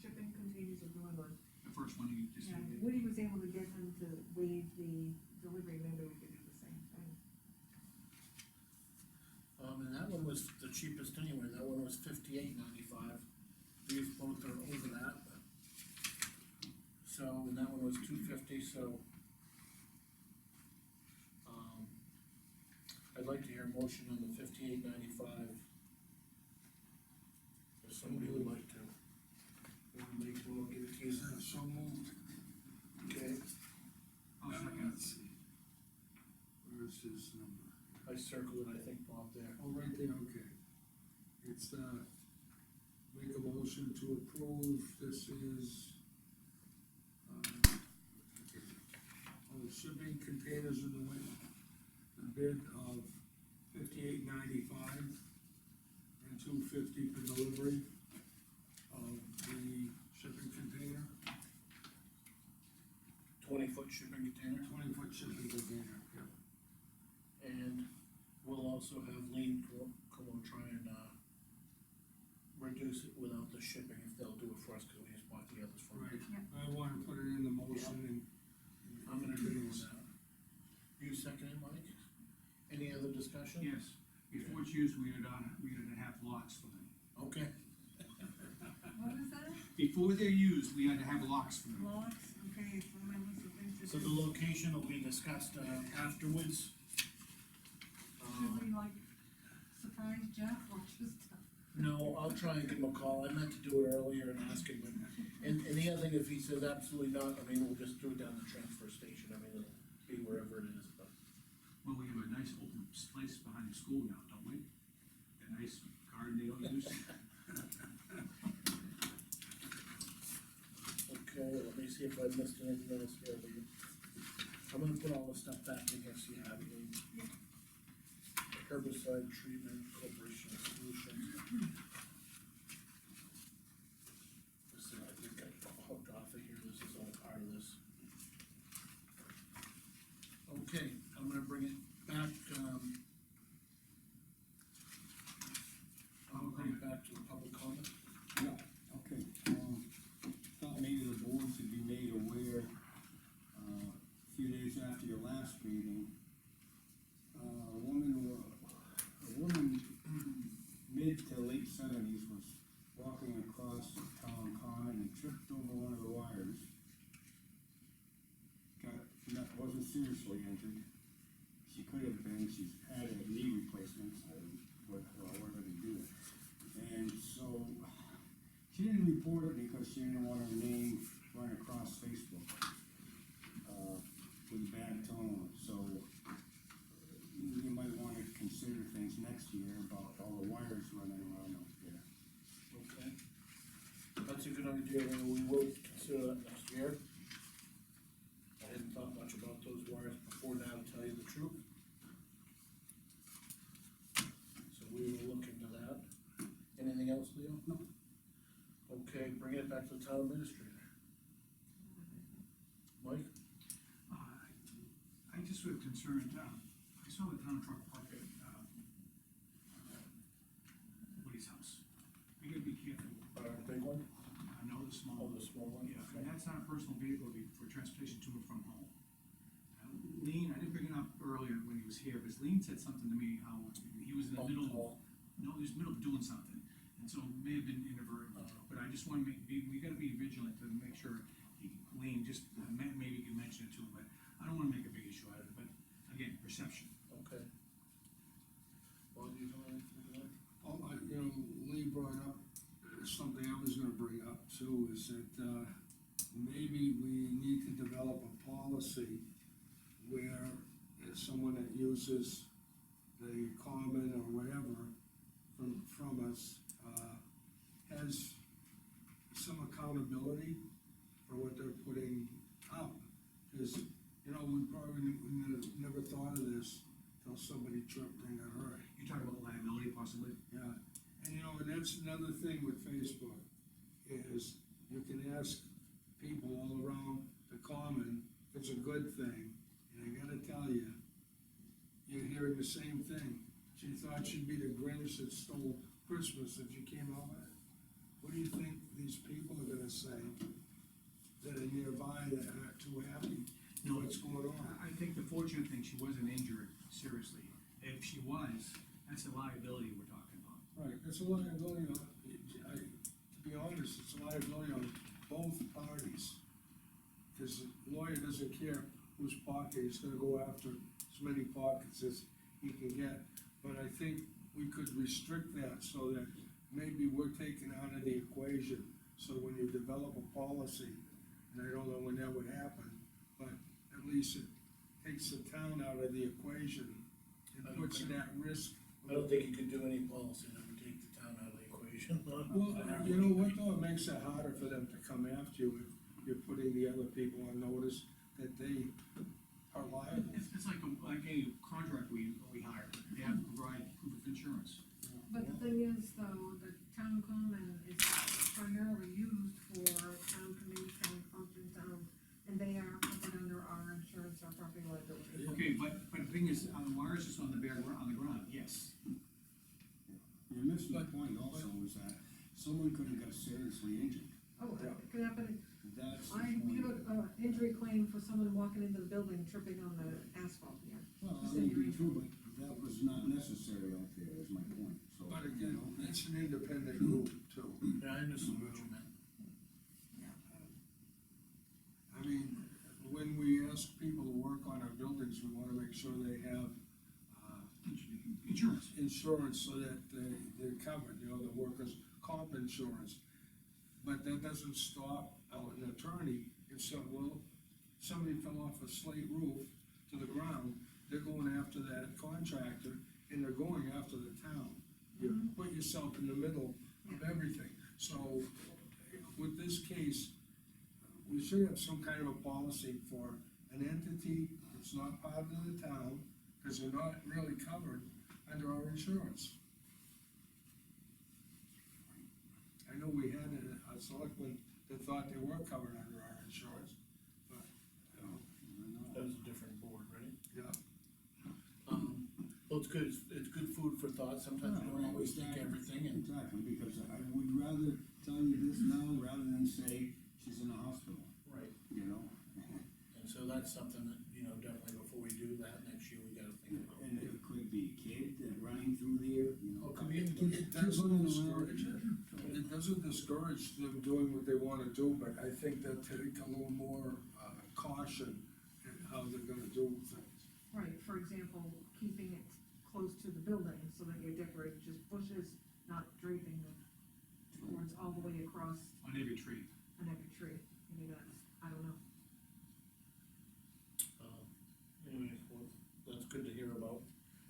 Shipping Containers of New England. The first one you just. Yeah, Woody was able to get him to waive the delivery, maybe we could do the same thing. And that one was the cheapest anyway, that one was $58.95. These both are over that. So, and that one was $250, so. I'd like to hear a motion on the $58.95. If somebody would like to. Wanna make one, I'll give it to you. So moved. Okay, I'll second. Let's see. Where's his number? I circled it, I think, Bob, there. Oh, right there, okay. It's, make a motion to approve, this is, shipping containers in the wind, the bid of $58.95 and $250 for delivery of the shipping container, 20-foot shipping container. 20-foot shipping container, yep. And we'll also have Lean come and try and, reduce it without the shipping, if they'll do it for us, cause we just bought the others from them. Right, I wanna put it in the motion and. I'm gonna agree with that. You second it, Mike? Any other discussion? Yes, before it's used, we gotta have locks for them. Okay, What was that? Before they're used, we had to have locks for them. Locks, okay, it's on my list of things to so do. the location will be discussed, afterwards. Should we like surprise Jeff or just? No, I'll try and give him a call, I meant to do it earlier and ask him, but, and the other thing, if he says absolutely not, I mean, we'll just do it down the transfer station, I mean, it'll be wherever it is, but. Well, we have a nice open place behind the school now, don't we? A nice garden they don't use. Okay, let me see if I missed anything else here, Lee. I'm gonna put all this stuff back in here, so you have it, Lee. Herbicide treatment, corporation solutions. Listen, I think I hooked off of here, this is all part of this. Okay, I'm gonna bring it back, to the public comment. Yeah, okay, thought maybe the board should be made aware, a few days after your last meeting, a woman mid to late 70s was walking across the town common and tripped over one of the wires. Wasn't seriously injured. She could have been, she's had a knee replacement, whatever they do. And so, she didn't report it because she didn't want her name run across Facebook, with a bad tone, so you might wanna consider things next year about all the wires running around out there. Okay. That's a good idea, and we will consider that next year. I hadn't thought much about those wires before now, to tell you the truth. So we will look into that. Anything else, Leo? No. Okay, bring it back to the town administrator. Mike? I just was concerned, I saw the town truck park at, Woody's house. We gotta be careful. Big one? I know the small. Oh, the small one? Yeah, Okay. and that's not a personal vehicle, it'd be for transportation to and from home. Lean, I didn't bring it up earlier when he was here, because Lean said something to me, how he was in the On middle call. no, he was in the middle of doing something, and so it may have been inadvertent, but I just wanna we gotta be vigilant to make sure Lean, just, maybe you can mention it to him, but I don't wanna make a big issue out of it, but again, perception. Okay. Well, do you have anything to add? Lee brought up something I was gonna bring up too, is that, maybe we need to develop a policy where if someone that uses the common or whatever from us, has some accountability for what they're putting out. Cause, we probably never thought of this till somebody tripped and got hurt. You're talking about the liability possibly. Yeah, and you know, and that's another thing with Facebook, is you can ask people all around the common, if it's a good thing, and I gotta tell you, you're hearing the same thing. She thought she'd be the Grinch that stole Christmas that you came out with. What do you think these people are gonna say that are nearby that aren't too happy with what's going on? I think the fortunate thing, she wasn't injured seriously. If she was, that's a liability we're talking about. Right, it's a liability on, to be honest, it's a liability on both parties. Cause the lawyer doesn't care whose pocket, he's gonna go after as many pockets as he can get. But I think we could restrict that so that maybe we're taken out of the equation. So when you develop a policy, and I don't know when that would happen, but at least it takes the town out of the equation and puts it at risk. I don't think you could do any policy that would take the town out of the equation. Well, you know what, though, it makes it harder for them to come after you if you're putting the other people on notice that they are liable. It's like a contract we hire, they have to provide proof of insurance. But the thing is, though, the town common is primarily used for town committees, town functions, and they are covered under our insurance, our property liability. Okay, but the thing is, on the wires, just on the on the ground, yes. You're missing the point also, is that someone could have got seriously injured. Oh, it could happen. That's the I point. have an injury claim for someone walking into the building, tripping on the asphalt, yeah. Well, that may be true, but that was not necessary out there, is my point, so. But again, it's an independent group too. Yeah, I understand what you meant. I mean, when we ask people to work on our buildings, we wanna make sure they have, Insurance. insurance so that they're covered, you know, the workers' comp insurance. But that doesn't stop an attorney, if somebody fell off a slate roof to the ground, they're going after that contractor, and they're going after the town. You put yourself in the middle of everything, so with this case, we should have some kind of a policy for an entity that's not part of the town, because they're not really covered under our insurance. I know we had a selectman that thought they were covered under our insurance, but, you know, That was a different board, right? yeah. Well, it's good, it's good food for thought, sometimes you don't always think everything, and Exactly, because I would rather tell you this now, rather than say she's in the hospital, right, you know? and so that's something that, you know, definitely before we do that next year, we gotta think about. And it could be a kid running through there, you know. Oh, community. It doesn't discourage it, it doesn't discourage them doing what they wanna do, but I think they'll take a little more, caution in how they're gonna do things. Right, for example, keeping it close to the building, so that you're decorating just bushes, not draping the cords all the way across On every tree. on every tree. Maybe that's, I don't know. Anyway, well, that's good to hear about.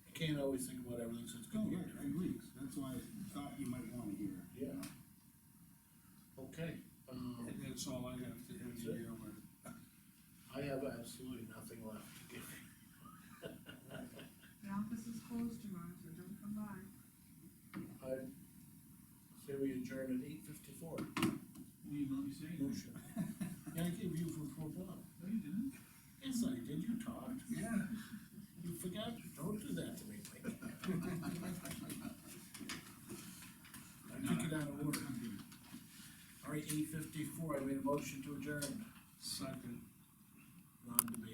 You can't always think about everything, so it's good Oh, to hear. right, I agree, that's why I thought you might wanna hear. Yeah. Okay, And that's all I have to end the year with. I have absolutely nothing left to give. The office is closed tomorrow, so don't come by. I say we adjourn at 8:54. You know what I'm saying? Motion. Yeah, I gave you for 4 o'clock. No, you didn't. Yes, I did, you talked. Yeah. You forgot, don't do that to me, Mike. I took it out of order. All right, 8:54, I made a motion to adjourn. Second. Non-debatable.